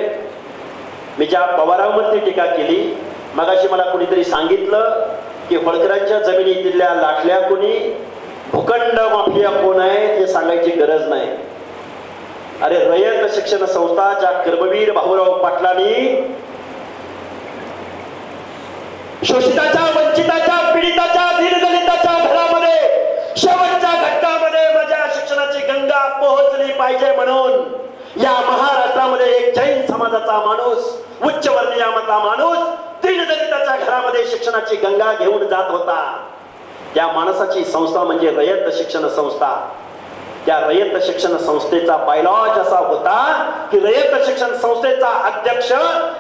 मी ज्या पवारांवरती टीका केली, मगाशी मला कोणीतरी सांगितलं की होळकरांच्या जमिनीतल्या लाटल्या कोणी, भूखंड माफिया कोण आहे ते सांगायची गरज नाही. अरे रयत शिक्षण संस्था ज्या कर्मवीर भाऊराव पाटलांनी शोषिताच्या, वंचिताच्या, पीडिताच्या, दीनदलिताच्या घरामध्ये शेवटच्या घटकामध्ये माझ्या शिक्षणाची गंगा पोहोचली पाहिजे म्हणून या महाराष्ट्रामध्ये एक जैन समाजाचा माणूस, उच्चवर्णीयामधला माणूस दीनदलिताच्या घरामध्ये शिक्षणाची गंगा घेऊन जात होता. त्या माणसाची संस्था म्हणजे रयत शिक्षण संस्था. त्या रयत शिक्षण संस्थेचा बायलॉज असा होता की रयत शिक्षण संस्थेचा अध्यक्ष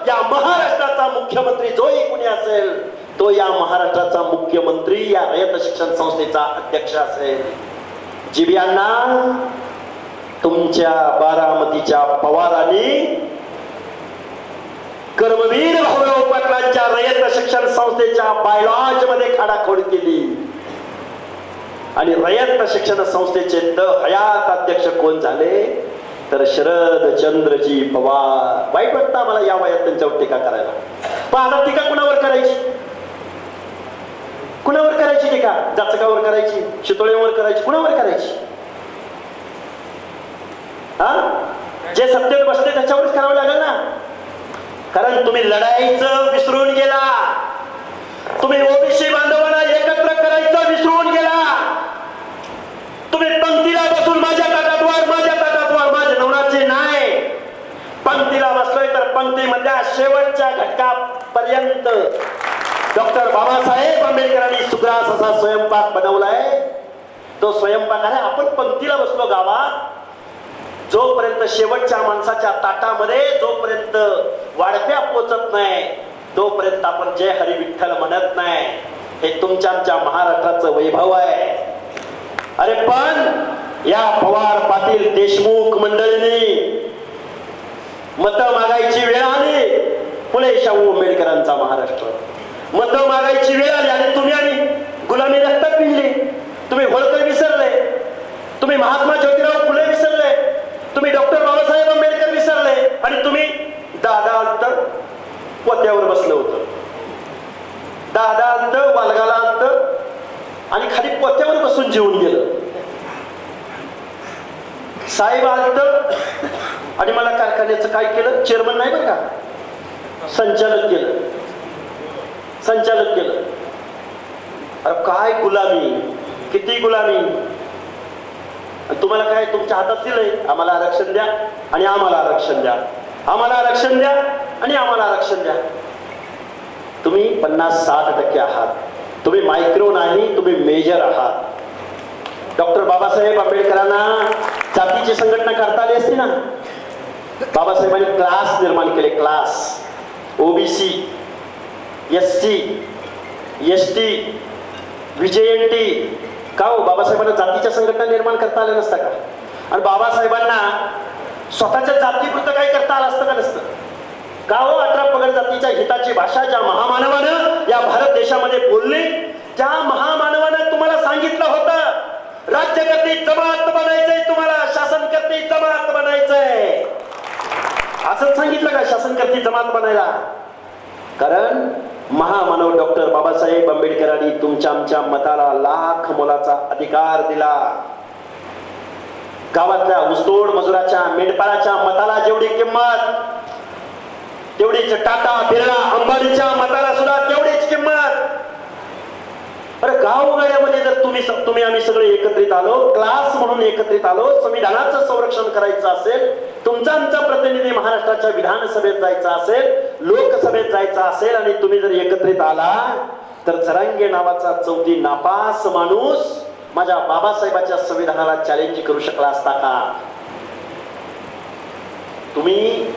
या महाराष्ट्राचा मुख्यमंत्री जोही कोणी असेल तो या महाराष्ट्राचा मुख्यमंत्री या रयत शिक्षण संस्थेचा अध्यक्ष असेल. जिबियांना तुमच्या बारामतीच्या पवारांनी कर्मवीर भाऊराव पाटलांच्या रयत शिक्षण संस्थेच्या बायलॉज मध्ये खाडाखोड केली आणि रयत शिक्षण संस्थेचे हयात अध्यक्ष कोण झाले तर शरदचंद्रजी पवार. वाईट वाटतं मला या वयात त्यांच्यावर टीका करायला, पण आता टीका कुणावर करायची? कुणावर करायची टीका? जाचकावर करायची, शितोळेवर करायची, कुणावर करायची? जे सत्तेत बसते त्याच्यावरच करावं लागेल ना. कारण तुम्ही लढाईचं विसरून गेला, तुम्ही ओबीसी बांधवांना एकत्र करायचं विसरून गेला. तुम्ही पंक्तीला बसून माझ्या ताटात वाढ, माझ्या ताटात वाढ, माझ्या नवनाचे नाही. पंक्तीला बसलोय तर पंक्तीमधल्या शेवटच्या घटकापर्यंत डॉक्टर बाबासाहेब आंबेडकरांनी सुग्रास असा स्वयंपाक बनवलाय. तो स्वयंपाक आहे. आपण पंक्तीला बसलो गावात, जोपर्यंत शेवटच्या माणसाच्या ताटामध्ये जोपर्यंत वाढप्या पोचत नाही तोपर्यंत आपण जय हरी विठ्ठल म्हणत नाही. हे तुमच्या आमच्या महाराष्ट्राचं वैभव आहे. अरे पण या पवार पाटील देशमुख मंडळींनी मतं मागायची वेळ आली. फुले शाहू आंबेडकरांचा महाराष्ट्र, मतं मागायची वेळ आली आणि तुम्ही आणि गुलामी रक्तात पिंजली. तुम्ही होळकर विसरले, तुम्ही महात्मा ज्योतिराव फुले विसरले, तुम्ही डॉक्टर बाबासाहेब आंबेडकर विसरले आणि तुम्ही दादा अंत पोत्यावर बसलं होतं. दादा अंत वालगाला अंत आणि खाली पोत्यावर बसून जेवून गेलं. साहेब अंत आणि मला कारखान्याचं काय केलं? चेअरमन नाही बरं का, संचालक केलं, संचालक केलं. अरे काय गुलामी, किती गुलामी. तुम्हाला काय तुमच्या हातात दिलंय? आम्हाला आरक्षण द्या आणि आम्हाला आरक्षण द्या, आम्हाला आरक्षण द्या आणि आम्हाला आरक्षण द्या. तुम्ही 50-60% आहात. तुम्ही मायक्रो नाही, तुम्ही मेजर आहात. डॉक्टर बाबासाहेब आंबेडकरांना जातीची संघटना करता आली असती ना. बाबासाहेबांनी क्लास निर्माण केले, class. OBC, SC, ST, VJNT. का हो, बाबासाहेबांना जातीच्या संघटना निर्माण करता आल्या नसता का? आणि बाबासाहेबांना स्वतःच्या जातीपुरतं काही करता आलं असतं का? नसतं का हो? 18 पगड जातीच्या हिताची भाषा ज्या महामानवानं या भारत देशामध्ये बोलली, त्या महामानवानं तुम्हाला सांगितलं होतं राज्यकर्ते जमात बनायचंय, तुम्हाला शासनकर्ते जमात बनायचंय. असंच सांगितलं का शासनकर्ते जमात बनायला? कारण महामानव डॉक्टर बाबासाहेब आंबेडकरांनी तुमच्या आमच्या मताला लाख मोलाचा अधिकार दिला. गावातल्या ऊसतोड मजुराच्या, मेंढपाळाच्या मताला जेवढी किंमत, तेवढीच टाटा, बिर्ला, अंबानीच्या मताला सुद्धा तेवढीच किंमत. अरे गावगाड्यामध्ये जर तुम्ही आम्ही सगळे एकत्रित आलो, क्लास म्हणून एकत्रित आलो, संविधानाचं संरक्षण करायचं असेल, तुमचा आमचा प्रतिनिधी महाराष्ट्राच्या विधानसभेत जायचा असेल, लोकसभेत जायचा असेल आणि तुम्ही जर एकत्रित आला तर जरांगे नावाचा चौथी नापास माणूस माझ्या बाबासाहेबांच्या संविधानाला चॅलेंज करू शकला असता का? तुम्ही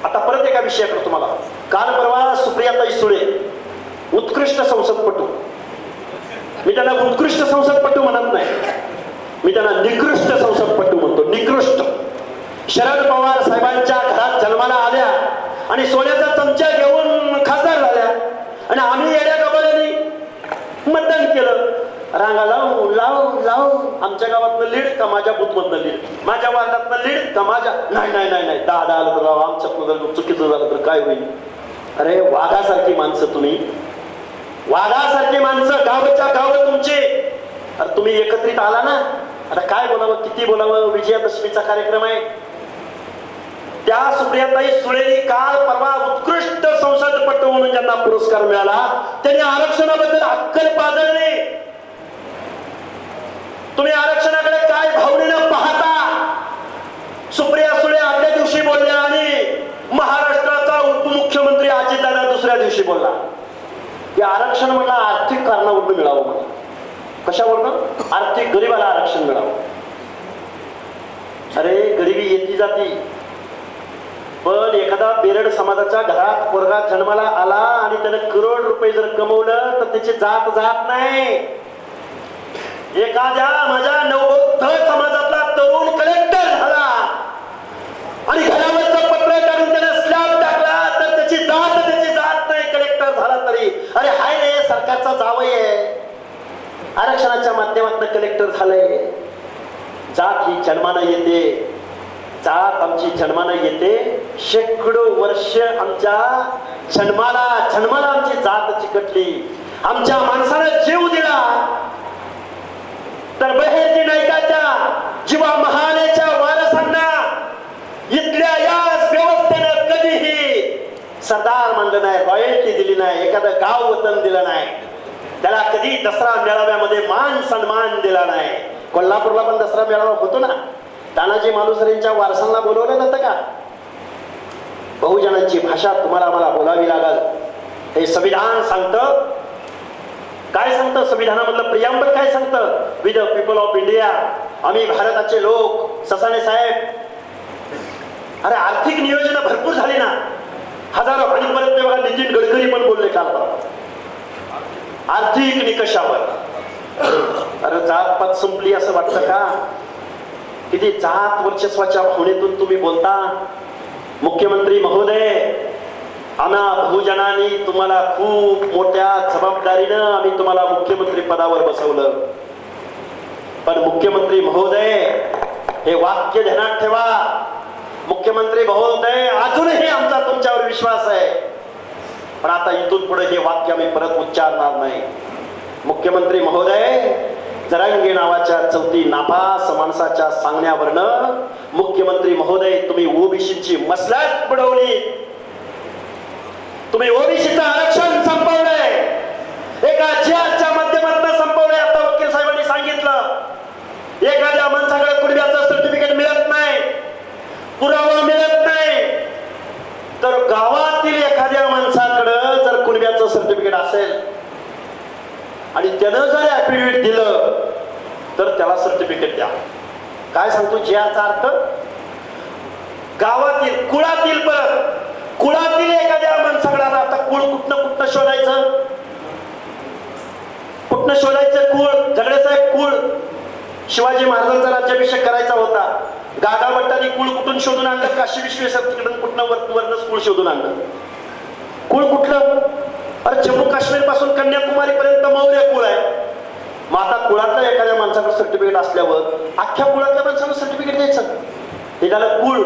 आता परत एका विषयाकडे तुम्हाला, काल परवा सुप्रियाताई सुळे उत्कृष्ट संसदपटू, मी त्यांना उत्कृष्ट संसदपटू म्हणत नाही, मी त्यांना निकृष्ट संसदपटू म्हणतो. निकृष्ट. शरद पवार साहेबांच्या घरात जन्माला आल्या आणि सोन्याचा चमचा घेऊन खासदार झाल्या आणि आम्ही येड्या गबाळ्यांनी मतदान केलं. रांगा लावून लावून लावून आमच्या गावातनं लीड का माझ्या बूथमधनं लीड, माझ्या वार्डातनं लीड का माझ्या, नाही नाही नाही नाही, 10 आलं तर राव, आमच्या चुकीचं झालं तर काय होईल? अरे वाघासारखी माणसं तुम्ही, वाघासारखी माणसं, गावच्या गाव तुमची. अरे तुम्ही एकत्रित आला ना, आता काय बोलावं, किती बोलावं? विजयादशमीचा कार्यक्रम आहे. त्या सुप्रियाताई सुळेंनी काल परवा उत्कृष्ट संसदपटू म्हणून ज्यांना पुरस्कार मिळाला त्यांनी आरक्षणाबद्दल अक्कल पाजळली. तुम्ही आरक्षणाकडे काय भावनेनं पाहता? सुप्रिया सुळे आदल्या दिवशी बोलल्या आणि महाराष्ट्राचा उपमुख्यमंत्री अजितदादा दुसऱ्या दिवशी बोलला की आरक्षण मला आर्थिक कारणावरून मिळावं. मला कशावरून? आर्थिक, गरीबाला आरक्षण मिळावं. अरे गरिबी येती जाती, पण एखादा बेरड समाजाच्या घरात पोरगा जन्माला आला आणि त्याने करोड रुपये जर कमवलं तर त्याची जात जात नाही. एखाद्या माझ्या नवबौद्ध समाजातला तरुण कलेक्टर झाला आणि घरावरचं पत्र काढून त्याने स्लॅब टाकला तर त्याची जात नाही, कलेक्टर झाला तरी. अरे हाय रे, सरकारचा जावई आहे, आरक्षणाच्या माध्यमातून कलेक्टर झालंय. जात ही जन्मानं येते, जात आमची जन्मानं येते. शेकडो वर्ष आमच्या जन्माला आमची जात चिकटली आमच्या माणसानं जीव दिला तर बहेरची नायकाच्या जीवा महानेच्या वारसांना इथल्या या व्यवस्थेनं कधीही सरदार मानलं नाही, रॉयल्टी दिली नाही, एखादं गाव वतन दिलं नाही, त्याला कधी दसरा मेळाव्यामध्ये मान सन्मान दिला नाही. कोल्हापूरला पण दसरा मेळावा होतो ना, तानाजी मालुसरेंच्या वारसांना बोलवलं जातं का? बहुजनांची भाषा तुम्हाला मला बोलावी लागल. हे संविधान सांगतं. काय सांगतं संविधानामधलं प्रियांबल? काय सांगतं? We the people of India, आम्ही भारताचे लोक. ससाणे साहेब, अरे आर्थिक नियोजन भरपूर झाली ना, हजारो. आणि परत ते बघा नितीन गडकरी पण बोलले काल आर्थिक निकषावर. अरे जातपात संपली असं वाटतं का? किती जात वर्चस्वाच्या भावनेतून तुम्ही बोलता. मुख्यमंत्री महोदय, आम्हा बहुजनांनी तुम्हाला खूप मोठ्या जबाबदारीनं आम्ही तुम्हाला मुख्यमंत्री पदावर बसवलं. पण मुख्यमंत्री महोदय, हे वाक्य ध्यानात ठेवा. मुख्यमंत्री महोदय, अजूनही आमचा तुमच्यावर विश्वास आहे, पण आता इथून पुढे हे वाक्य आम्ही परत उच्चारणार नाही. मुख्यमंत्री महोदय, जरांगे नावाच्या चौथी नापास माणसाच्या सांगण्यावरनं मुख्यमंत्री महोदय तुम्ही ओबीसीची मसलत बुडवली. तुम्ही ओबीसीचं आरक्षण संपवलंय, एका जिहाच्या माध्यमातून संपवलंय. आता वकील साहेबांनी सांगितलं, एखाद्या माणसाकडे कुणब्याचं सर्टिफिकेट मिळत नाही, पुरावा मिळत नाही, तर गावातील एखाद्या माणसाकडं जर कुणब्याचं सर्टिफिकेट असेल आणि त्यानं जर ऍफिडेव्हिट दिलं तर त्याला सर्टिफिकेट द्या. काय सांगतो जिहाचा अर्थ? गावातील कुळातील, परत कुळातील एखाद्या माणसाकडे. आता कुळ कुठनं शोधायचं? कुठनं शोधायचं कुळ? झगडेसाहेब, कुळ शिवाजी महाराजांचा राज्याभिषेक करायचा होता, गागा भट्टांनी कुळ कुठून शोधून आणलं? काशी विश्वेश्वरकडून कुठनं वरनच कुळ शोधून आणलं? कुळ कुठलं? अरे जम्मू काश्मीर पासून कन्याकुमारी पर्यंत मौर्य कुळ आहे. मग आता कुळातल्या एखाद्या माणसाकडे सर्टिफिकेट असल्यावर अख्ख्या कुळातल्या माणसाला सर्टिफिकेट द्यायचं? हे झालं कुळ,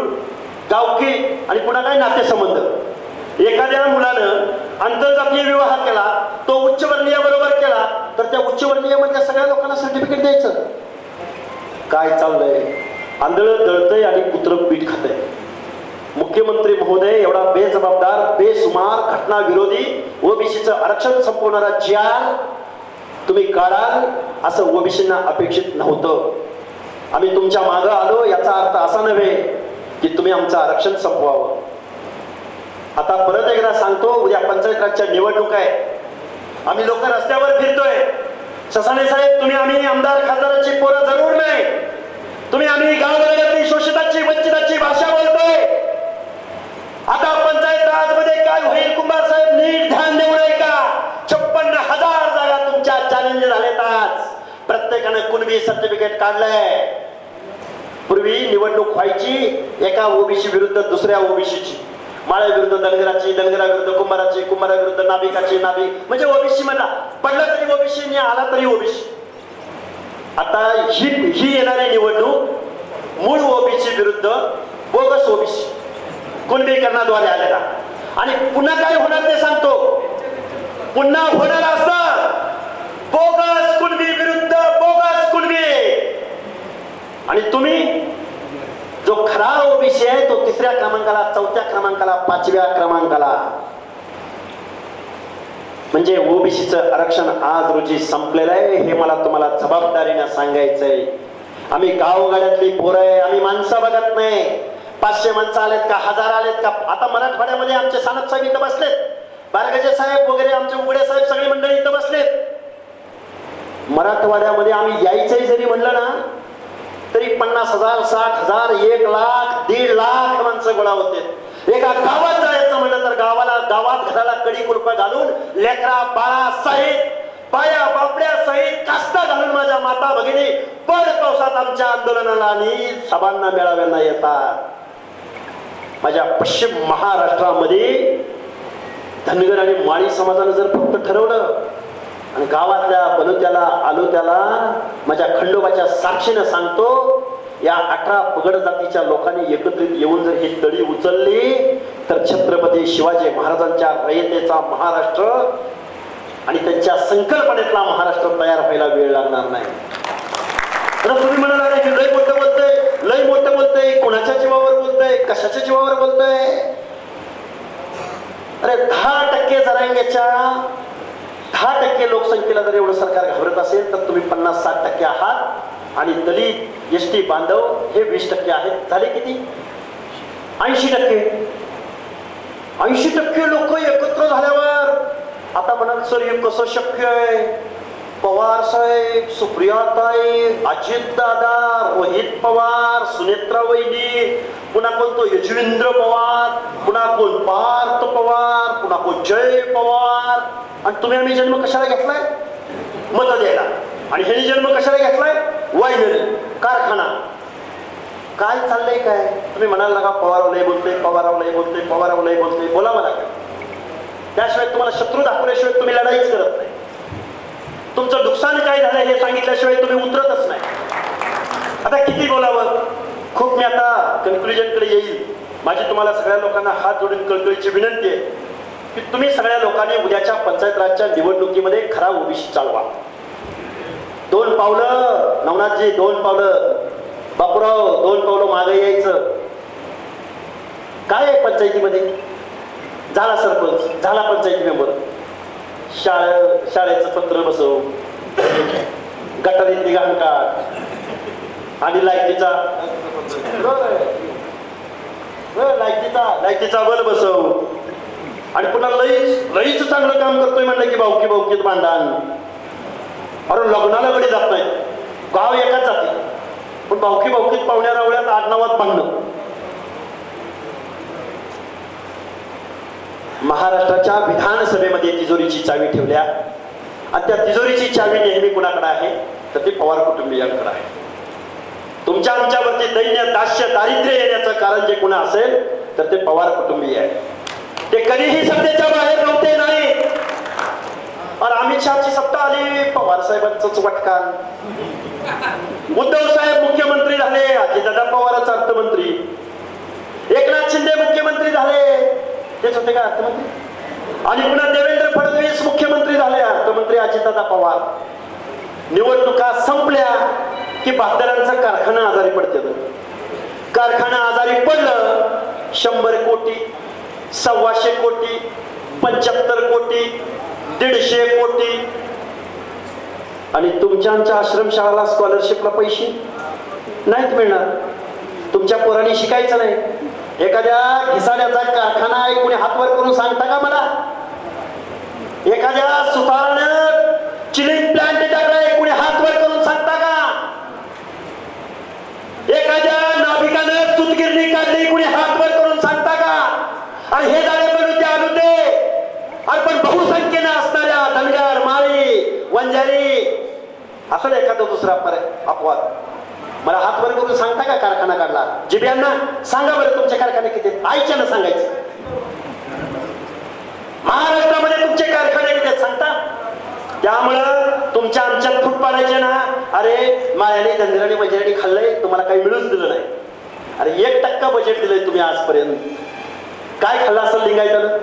गावकी आणि पुन्हा काय नातेसंबंध. एखाद्या मुलानं आंतरजातीय विवाह केला, तो उच्चवर्णीय बरोबर केला, तर त्या उच्चवर्णीय मधल्या सगळ्या लोकांना सर्टिफिकेट द्यायचं? काय चाललंय? आंधळं दळतंय आणि कुत्रं पीठ खातंय. मुख्यमंत्री महोदय, एवढा बेजबाबदार, बेसुमार, घटना विरोधी, ओबीसीचं आरक्षण संपवणारा जिहाल तुम्ही काढाल असं ओबीसींना अपेक्षित नव्हतं. आम्ही तुमच्या मागं आलो याचा अर्थ असा नव्हे की तुम्ही आमचं आरक्षण संपवावं. आता परत एकदा सांगतो, उद्या पंचायत राजच्या निवडणूक आहे, आम्ही लोक रस्त्यावर फिरतोय. ससाणे साहेब, तुम्ही आम्ही आमदार खासदाराची पोरं जरूर नाही, तुम्ही आम्ही गाववर्गातली शोषिताची वंचिताची भाषा बोलतोय. आता पंचायत राजमध्ये काय होईल? कुंभार साहेब नीट ध्यान देऊ नये का? 56,000 जागा तुमच्या चॅलेंज झालेत. आज प्रत्येकानं कुणबी सर्टिफिकेट काढलंय. पूर्वी निवडणूक व्हायची एका ओबीसी विरुद्ध दुसऱ्या ओबीसीची, माळे विरुद्ध धनगराची, धनगराविरुद्ध कुंभाराची, कुंभाराविरुद्ध नाभिकाची, नाभिक म्हणजे ओबीसी म्हणा, पडला तरी ओबीसी आणि आला तरी ओबीसी. आता ही येणारी निवडणूक मूळ ओबीसी विरुद्ध बोगस ओबीसी, कुणबीकरणाद्वारे आलेला. आणि पुन्हा काय होणार ते सांगतो. पुन्हा होणार असं बोगस कुणबी विरुद्ध बोगस कुणबी. आणि तुम्ही जो खरा ओबीसी आहे तो 3ऱ्या क्रमांकाला, 4थ्या क्रमांकाला, 5व्या क्रमांकाला. म्हणजे ओबीसीचं आरक्षण आज रोजी संपलेलं आहे, हे मला तुम्हाला जबाबदारीने सांगायचंय. आम्ही गावगाड्यातली पोरं आहे, आम्ही माणसं बघत नाही. 500 माणसं आलेत का, 1000 आलेत का? आता मराठवाड्यामध्ये आमचे सानप साहेब इथं बसलेत, बारगजे साहेब वगैरे, आमचे उघडे साहेब, सगळी मंडळी इथं बसलेत. मराठवाड्यामध्ये आम्ही यायचंही जरी म्हणलं ना तरी 50,000, 60,000, 1 लाख, 1.5 लाख माणसं गोळा होते. एका गावात जायचं म्हणलं तर गावात घराला कडी कुलपं घालून, लेकरा बाळा सहित, पाया बापड्या सहित, कास्ता घालून माझ्या माता भगिनी पड पावसात आमच्या आंदोलनाला आणि सभांना मेळाव्यांना येतात. माझ्या पश्चिम महाराष्ट्रामध्ये धनगर आणि माळी समाजानं जर फक्त ठरवलं आणि गावातल्या बलुत्याला आलोत्याला माझ्या खंडोबाच्या साक्षीनं सांगतो, या 18 पगड जातीच्या लोकांनी एकत्रित येऊन जर ही तळी उचलली तर छत्रपती शिवाजी महाराजांच्या रयतेचा महाराष्ट्र आणि त्यांच्या संकल्पनेतला महाराष्ट्र तयार व्हायला वेळ लागणार नाही. तर तुम्ही म्हणाला की लय मोठं बोलतंय, लय मोठं बोलतंय, कोणाच्या जीवावर बोलतंय, कशाच्या जीवावर बोलतंय? अरे 10% जरांग्याच्या 10% लोकसंख्येला जर एवढं सरकार घाबरत असेल तर तुम्ही 50-60% आहात आणि दलित एसटी बांधव हे 20% आहेत. झाले किती? 80%. 80% लोक एकत्र झाल्यावर आता म्हणाल सर हे कसं शक्य आहे? पवार साहेब, सुप्रियाताई, अजित दादा, रोहित पवार, सुनेत्रा वहिनी, पुन्हा कोण तो यशवेंद्र पवार, पुन्हा कोण पार्थ पवार, पुन्हा कोण जय पवार. आणि तुम्ही आम्ही जन्म कशाला घेतलाय? मत द्यायला. आणि ह्याने जन्म कशाला घेतलाय? वायनरी, कारखाना. काय चाललंय काय? तुम्ही म्हणाल नका पवाराव लय बोलतोय, पवाराव लय बोलतोय, पवाराव लय बोलतोय. बोला मला काय, त्याशिवाय तुम्हाला शत्रू दाखवल्याशिवाय तुम्ही लढाईच करत नाही. तुमचं नुकसान काय झालं हे सांगितल्याशिवाय तुम्ही उतरतच नाही. आता किती बोलावं? खूप मी आता कन्क्लुजन कडे येईल. माझी तुम्हाला सगळ्या लोकांना हात जोडून कळकळीची विनंती आहे की तुम्ही सगळ्या लोकांनी उद्याच्या पंचायत राजच्या निवडणुकीमध्ये खरा ओबीसी चालवा. 2 पावलं नवनाथजी, 2 पावलं बापूराव, 2 पावलं मागे यायचं. काय आहे पंचायतीमध्ये? झाला सरपंच, झाला पंचायती मेंबर, शाळेचं पत्र बसव, गटारीतली घाण काढ आणि लाईटीचा बल बसव. आणि पुन्हा लईच चांगलं काम करतोय म्हणलं की भाऊकीत भांडण. अरे लग्नाला गडी जात नाही, गाव एकाच जाते पण भाऊकीत पाहुण्या रावळ्यात आडनावात भांडणं. महाराष्ट्राच्या विधानसभेमध्ये तिजोरीची चावी ठेवल्या आणि त्या तिजोरीची चावी नेहमी कुणाकडे आहे? तर ती पवार कुटुंबियांकडे आहे. तुमच्या आमच्यावरती दैन्य, दास्य, दारिद्र्य येण्याचं कारण जे कुणा असेल तर ते पवार कुटुंबीय आहे. ते कधीही सत्तेच्या बाहेर नव्हते नाही. और अमित शहाची सत्ता आली, पवार साहेबांचंच वटकान. उद्धव साहेब मुख्यमंत्री झाले, अजितदादा पवारच अर्थमंत्री. एकनाथ शिंदे मुख्यमंत्री झाले, तेच होते का अर्थमंत्री? आणि पुन्हा देवेंद्र फडणवीस मुख्यमंत्री झाले, अर्थमंत्री अजितदादा पवार. निवडणुका संपल्या की बहादरांचा कारखाना आजारी पडते. कारखाना आजारी पडलं, 100 कोटी, 125 कोटी, 75 कोटी, 150 कोटी. आणि तुमच्या आमच्या आश्रमशाळाला स्कॉलरशिपला पैसे नाहीत मिळणार. तुमच्या पोरांनी शिकायचं नाही. एखाद्या घिसाड्याचा कारखाना आहे, कोणी हातवर करून सांगता का मला? एखाद्या सुतारानं चिलिंग प्लांट टाकलाय, कोणी हातवर करून सांगता का? एखाद्या नाभिकानं सूतगिरणी काढली, कोणी हातवर करून सांगता का? आणि हे झाले पण आणू दे. अरे पण बहुसंख्येनं असणाऱ्या धनगर, माळी, वंजारी असं एखादा दुसरा अपवाद मला हातवर करून सांगता का कारखाना काढला? जिब्यांना सांगा बरं तुमचे कारखाने किती? आईच्यानं सांगायचं. महाराष्ट्रामध्ये तुमचे कारखाने किती सांगता? त्यामुळं तुमच्या आमच्यात फूट पाडायचे ना. अरे मायाने, धनगराने, वंजाराने खाल्लंय, तुम्हाला काही मिळूच दिलं नाही. अरे 1% बजेट दिलंय तुम्ही आजपर्यंत. काय खाल्लं असेल लिंगायतानं?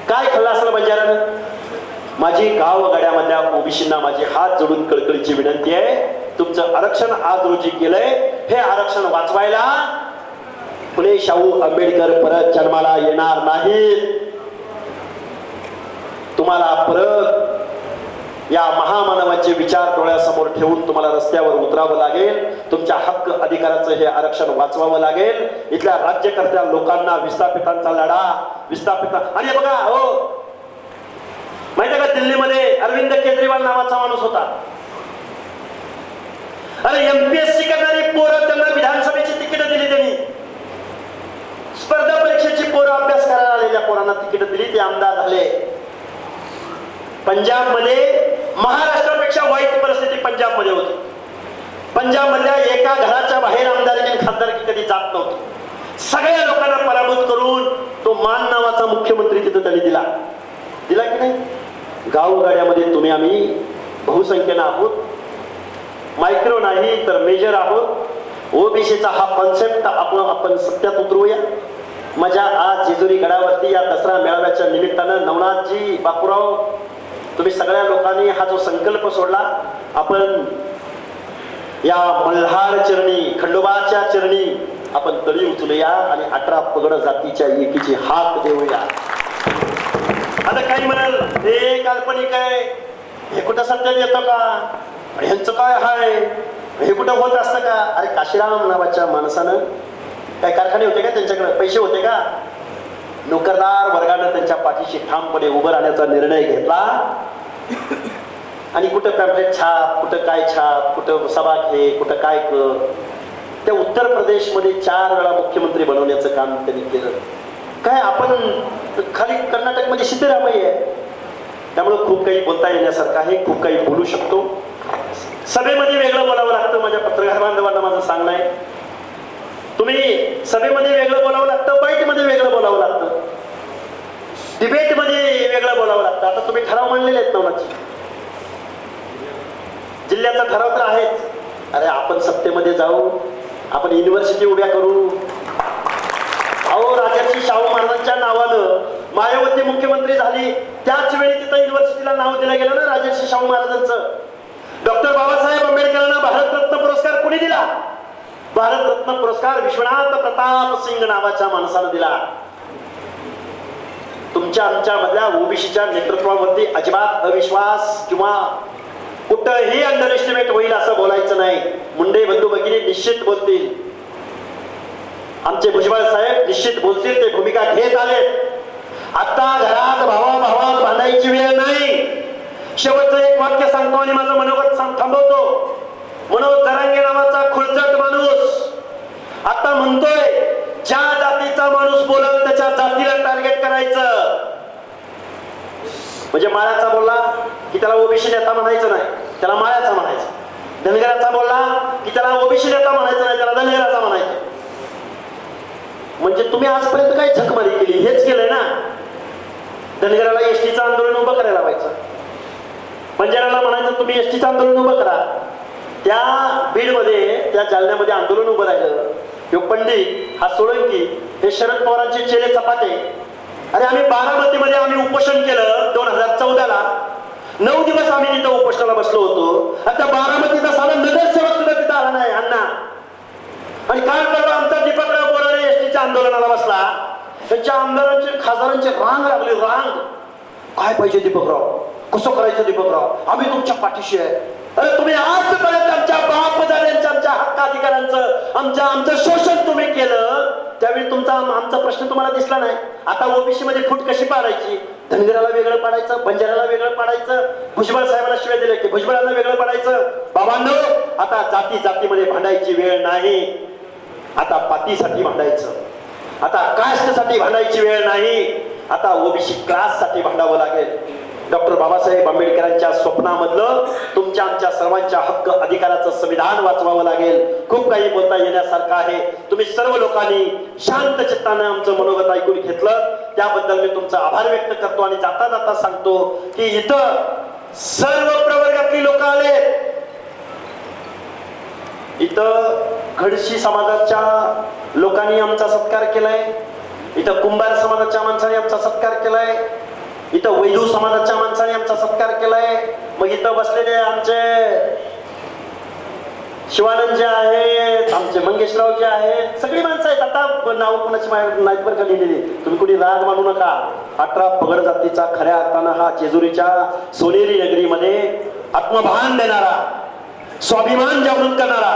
काय खाल्लं असेल बंजारानं? माझी गावगाड्यामधल्या ओबीसींना माझी हात जोडून कळकळीची विनंती आहे, तुमचं आरक्षण आज रोजी केलंय, हे आरक्षण वाचवायला फुले शाहू आंबेडकर परत जन्माला येणार नाहीत. तुम्हाला परत या महामानवाचे विचार डोळ्यासमोर ठेवून तुम्हाला रस्त्यावर उतरावं लागेल. तुमच्या हक्क अधिकाराचं हे आरक्षण वाचवावं लागेल. इथल्या राज्यकर्त्या लोकांना, विस्थापितांचा लढा, विस्थापित. आणि बघा हो, माहिती का दिल्लीमध्ये अरविंद केजरीवाल नावाचा माणूस होता. अरे एमपीएससी करणारी पोरं, त्यांना विधानसभेची तिकीट दिली. त्यांनी स्पर्धा परीक्षेची पोरं, अभ्यास करायला आलेल्या पोरांना तिकीट दिली, ते आमदार झाले. पंजाबमध्ये महाराष्ट्रापेक्षा वाईट परिस्थिती पंजाबमध्ये होती. पंजाब मधल्या एका घराच्या बाहेर आमदारकी आणि खासदारकी कधी जात नव्हती. सगळ्या लोकांना पराभूत करून तो मान नावाचा मुख्यमंत्री तिथं त्यांनी दिला की नाही? गावगाड्यामध्ये तुम्ही आम्ही बहुसंख्येनं आहोत, मायक्रो नाही तर मेजर आहोत. ओबीसीचा हा कॉन्सेप्ट आपण सत्यात उतरूया. माझ्या आज जेजुरी गडावरती या दसरा मेळाव्याच्या निमित्तानं नवनाथजी, बापूराव, तुम्ही सगळ्या लोकांनी हा जो संकल्प सोडला, आपण या मल्हार चरणी, खंडोबाच्या चरणी आपण तळी उचलूया आणि 18 पगड जातीच्या एकीची हाक देऊया. आता काही म्हणाल हे काल्पनिक आहे, हे कुठं सत्यात येतं का, ह्यांचं काय हाय, हे कुठं होत असतं का? अरे काशीराम नावाच्या माणसानं काय कारखाने होते का, त्यांच्याकडे पैसे होते का? नोकरदार वर्गानं त्यांच्या पाठीशी ठामपणे उभं राहण्याचा निर्णय घेतला आणि कुठं पॅम्पलेट छाप, कुठं काय छाप, कुठं सभा घे, कुठं काय कर. त्या उत्तर प्रदेशमध्ये 4 वेळा मुख्यमंत्री बनवण्याचं काम त्यांनी केलं. काय आपण खाली कर्नाटकमध्ये सिद्धरामय्या आहे, त्यामुळे खूप काही बोलता येण्यासारखं आहे, खूप काही बोलू शकतो. सभेमध्ये वेगळं बोलावं लागतं. माझ्या पत्रकार बांधवांना माझं सांगणं आहे, तुम्ही सभेमध्ये वेगळं बोलावं लागतं, बाईटमध्ये वेगळं बोलावं लागतं, डिबेटमध्ये वेगळं बोलावं लागतं. आता तुम्ही ठराव मांडलेले आहेत नवनाची, जिल्ह्याचा ठराव तर आहेच. अरे आपण सत्तेमध्ये जाऊ, आपण युनिव्हर्सिटी उभ्या करू. अहो राजर्षी शाहू महाराजांच्या नावानं मायावती मुख्यमंत्री झाली, त्याच वेळी तिथं युनिव्हर्सिटीला नाव दिलं गेलं ना राजर्षी शाहू महाराजांचं. डॉक्टर बाबासाहेब आंबेडकरांना भारतरत्न पुरस्कार कोणी दिला? भारतरत्न पुरस्कार विश्वनाथ प्रताप सिंग नावाच्या माणसानं दिला. तुमच्या आमच्या मधल्या ओबीसीच्या नेतृत्वावरती अजिबात अविश्वास किंवा कुठंही अंडर एस्टिमेट होईल असं बोलायचं नाही. मुंडे बंधू भगिनी निश्चित बोलतील, आमचे भुजबळ साहेब निश्चित बोलतील, ते भूमिका घेत आले. आता घरात भावाभावात भांडायची वेळ नाही. शेवटचं एक वाक्य सांगतो आणि माझं मनोगत थांबवतो. मनोज जरांगे नावाचा खुळचट माणूस आता म्हणतोय ज्या जातीचा माणूस बोलल त्याच्या जातीला टार्गेट करायचं. म्हणजे माळ्याचा बोलला की त्याला ओबीसी नेता म्हणायचं नाही, त्याला माळ्याचा म्हणायचं. धनगराचा बोलला की त्याला ओबीसी नेता म्हणायचं नाही, त्याला धनगराचा म्हणायचं. म्हणजे तुम्ही आजपर्यंत काय झकमारी केली? हेच केलंय ना. धनगराला एसटीचं आंदोलन उभं करायला लावायचं, बंजाराला म्हणायचं तुम्ही एसटीचं आंदोलन उभं करा. त्या बीडमध्ये, त्या जालन्यामध्ये आंदोलन उभं राहिलं. हे पंडित, हा सोळंकी, हे शरद पवारांचे चेले चपाटे. अरे आम्ही बारामतीमध्ये आम्ही उपोषण केलं 2014ला. 9 दिवस आम्ही तिथं उपोषणाला बसलो होतो. आता बारामतीचा साधा नगरसेवक सुद्धा तिथं आला नाही अण्णा. आणि काय करतो आमचा दीपकराव बोराडे एसटीच्या आंदोलनाला बसला. त्यांच्या आमदारांचे खासदारांचे रांग लागली, रांग. काय पाहिजे दीपकराव, कसं करायचं दीपकराव, आम्ही तुमच्या पाठीशी आहे. अरे तुम्ही आजपर्यंत आमच्या बापजाऱ्यांच्या, आमच्या हक्काधिकारांचं, आमचं शोषण तुम्ही केलं, त्यावेळी तुमचा आमचा प्रश्न तुम्हाला दिसला नाही. आता ओबीसी मध्ये फूट कशी पाडायची? धनगराला वेगळं पाडायचं, बंजाराला वेगळं पाडायचं. भुजबळ साहेबांना शिवाय दिले की भुजबळांना वेगळं पाडायचं. बाबांनो, आता जाती जातीमध्ये भांडायची वेळ नाही. आता पातीसाठी भांडायचं, आता कास्टसाठी भांडायची वेळ नाही. आता ओबीसी क्लाससाठी भांडावं लागेल. डॉक्टर बाबासाहेब आंबेडकरांच्या स्वप्नामधलं तुमच्या आमच्या सर्वांच्या हक्क अधिकाराचं संविधान वाचवावं लागेल. खूप काही बोलता येण्यासारखं आहे. तुम्ही सर्व लोकांनी शांत चित्तानं आमचं मनोगत ऐकून घेतलं, त्याबद्दल मी तुमचा आभार व्यक्त करतो. आणि जाता जाता सांगतो की इथं सर्व प्रवर्गातली लोक आले. इथं खडशी समाजाच्या लोकांनी आमचा सत्कार केलाय, इथं कुंभार समाजाच्या माणसाने आमचा सत्कार केलाय, इथं वैदू समाजाच्या माणसाने आमचा सत्कार केलाय. मग इथं बसलेले आमचे शिवानंद जे आहेत, आमचे मंगेशराव जे आहेत, सगळी माणसं आहेत. आता नाव कोणाची नाहीत बरं का लिहिलेली, तुम्ही कुणी राग मानू नका. 18 पगड जातीचा खऱ्या अर्थानं हा जेजुरीच्या सोनेरी नगरीमध्ये आत्मभान देणारा, स्वाभिमान जागृत करणारा,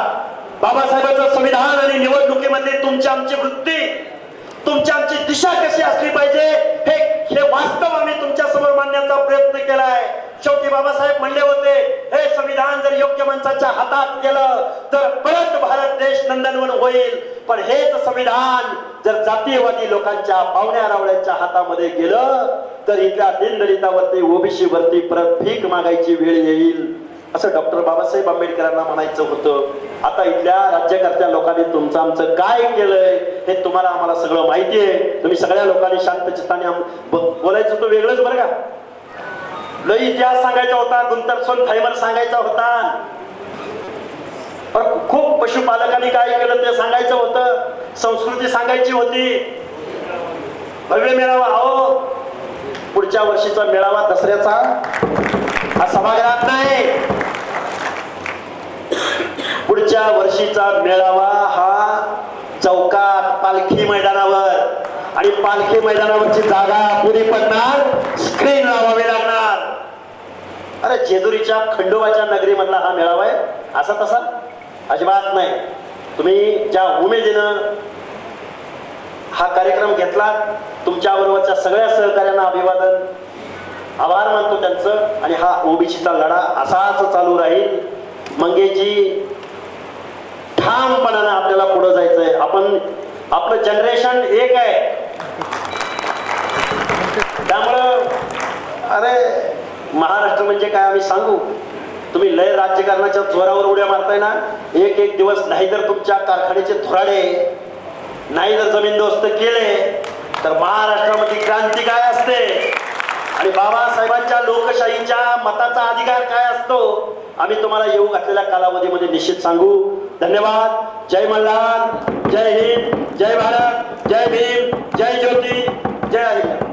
बाबासाहेबांचं संविधान आणि निवडणुकीमध्ये तुमची आमची वृत्ती, तुमची आमची दिशा कशी असली पाहिजे हे वास्तव आम्ही तुमच्या समोर मांडण्याचा प्रयत्न केलाय. शेवटी बाबासाहेब म्हणले होते, हे संविधान जर योग्य माणसाच्या हातात गेलं तर परत भारत देश नंदनवन होईल. पण हेच संविधान जर जातीयवादी लोकांच्या, पाहुण्या रावळ्यांच्या हातामध्ये गेलं तर इथल्या दीनदलितावरती, ओबीसी वरती परत भीक मागायची वेळ येईल, असं डॉक्टर बाबासाहेब आंबेडकरांना म्हणायचं होतं. आता इथल्या राज्यकर्त्या लोकांनी तुमचं आमचं काय केलंय हे तुम्हाला आम्हाला सगळं माहिती आहे. तुम्ही सगळ्या लोकांनी शांत चित्ताने बोलायचं होतं वेगळंच बरं का. लय इतिहास सांगायचा होता, गुंतरसोन थायमर सांगायचा होता, पण खूप पशुपालकांनी काय केलं ते सांगायचं होतं, संस्कृती सांगायची होती, भव्य मेळावा. अहो पुढच्या वर्षीचा मेळावा दसऱ्याचा हा सभागृहात नाही, पुढच्या वर्षीचा मेळावा हा चौकात पालखी मैदानावर, आणि पालखी मैदानावरची जागा पुरी पडणार, स्क्रीन लावावी लागणार. अरे जेजुरीच्या खंडोबाच्या नगरीमधला हा मेळावा आहे असा तसा अजिबात नाही. तुम्ही ज्या उमेदीनं हा कार्यक्रम घेतला, तुमच्या बरोबरच्या सगळ्या सहकार्यांना अभिवादन, आभार मानतो त्यांचं. आणि हा ओबीसीचा लढा असाच चालू राहील. मंगेशजी, ठामपणानं आपल्याला पुढे जायचंय. आपलं जनरेशन एक आहे, त्यामुळं अरे महाराष्ट्र म्हणजे काय आम्ही सांगू. तुम्ही लय राज्यकारणाच्या जोरावर उड्या मारताय ना, एक एक दिवस नाही तर तुमच्या कारखान्याचे थोराडे, नाही जर जमीनदोस्त केले तर महाराष्ट्रामध्ये क्रांती काय असते आणि बाबासाहेबांच्या लोकशाहीच्या मताचा अधिकार काय असतो आम्ही तुम्हाला येऊ घातलेल्या कालावधीमध्ये निश्चित सांगू. धन्यवाद. जय मल्हार, जय हिंद, जय भारत, जय भीम, जय ज्योती, जय हिंद.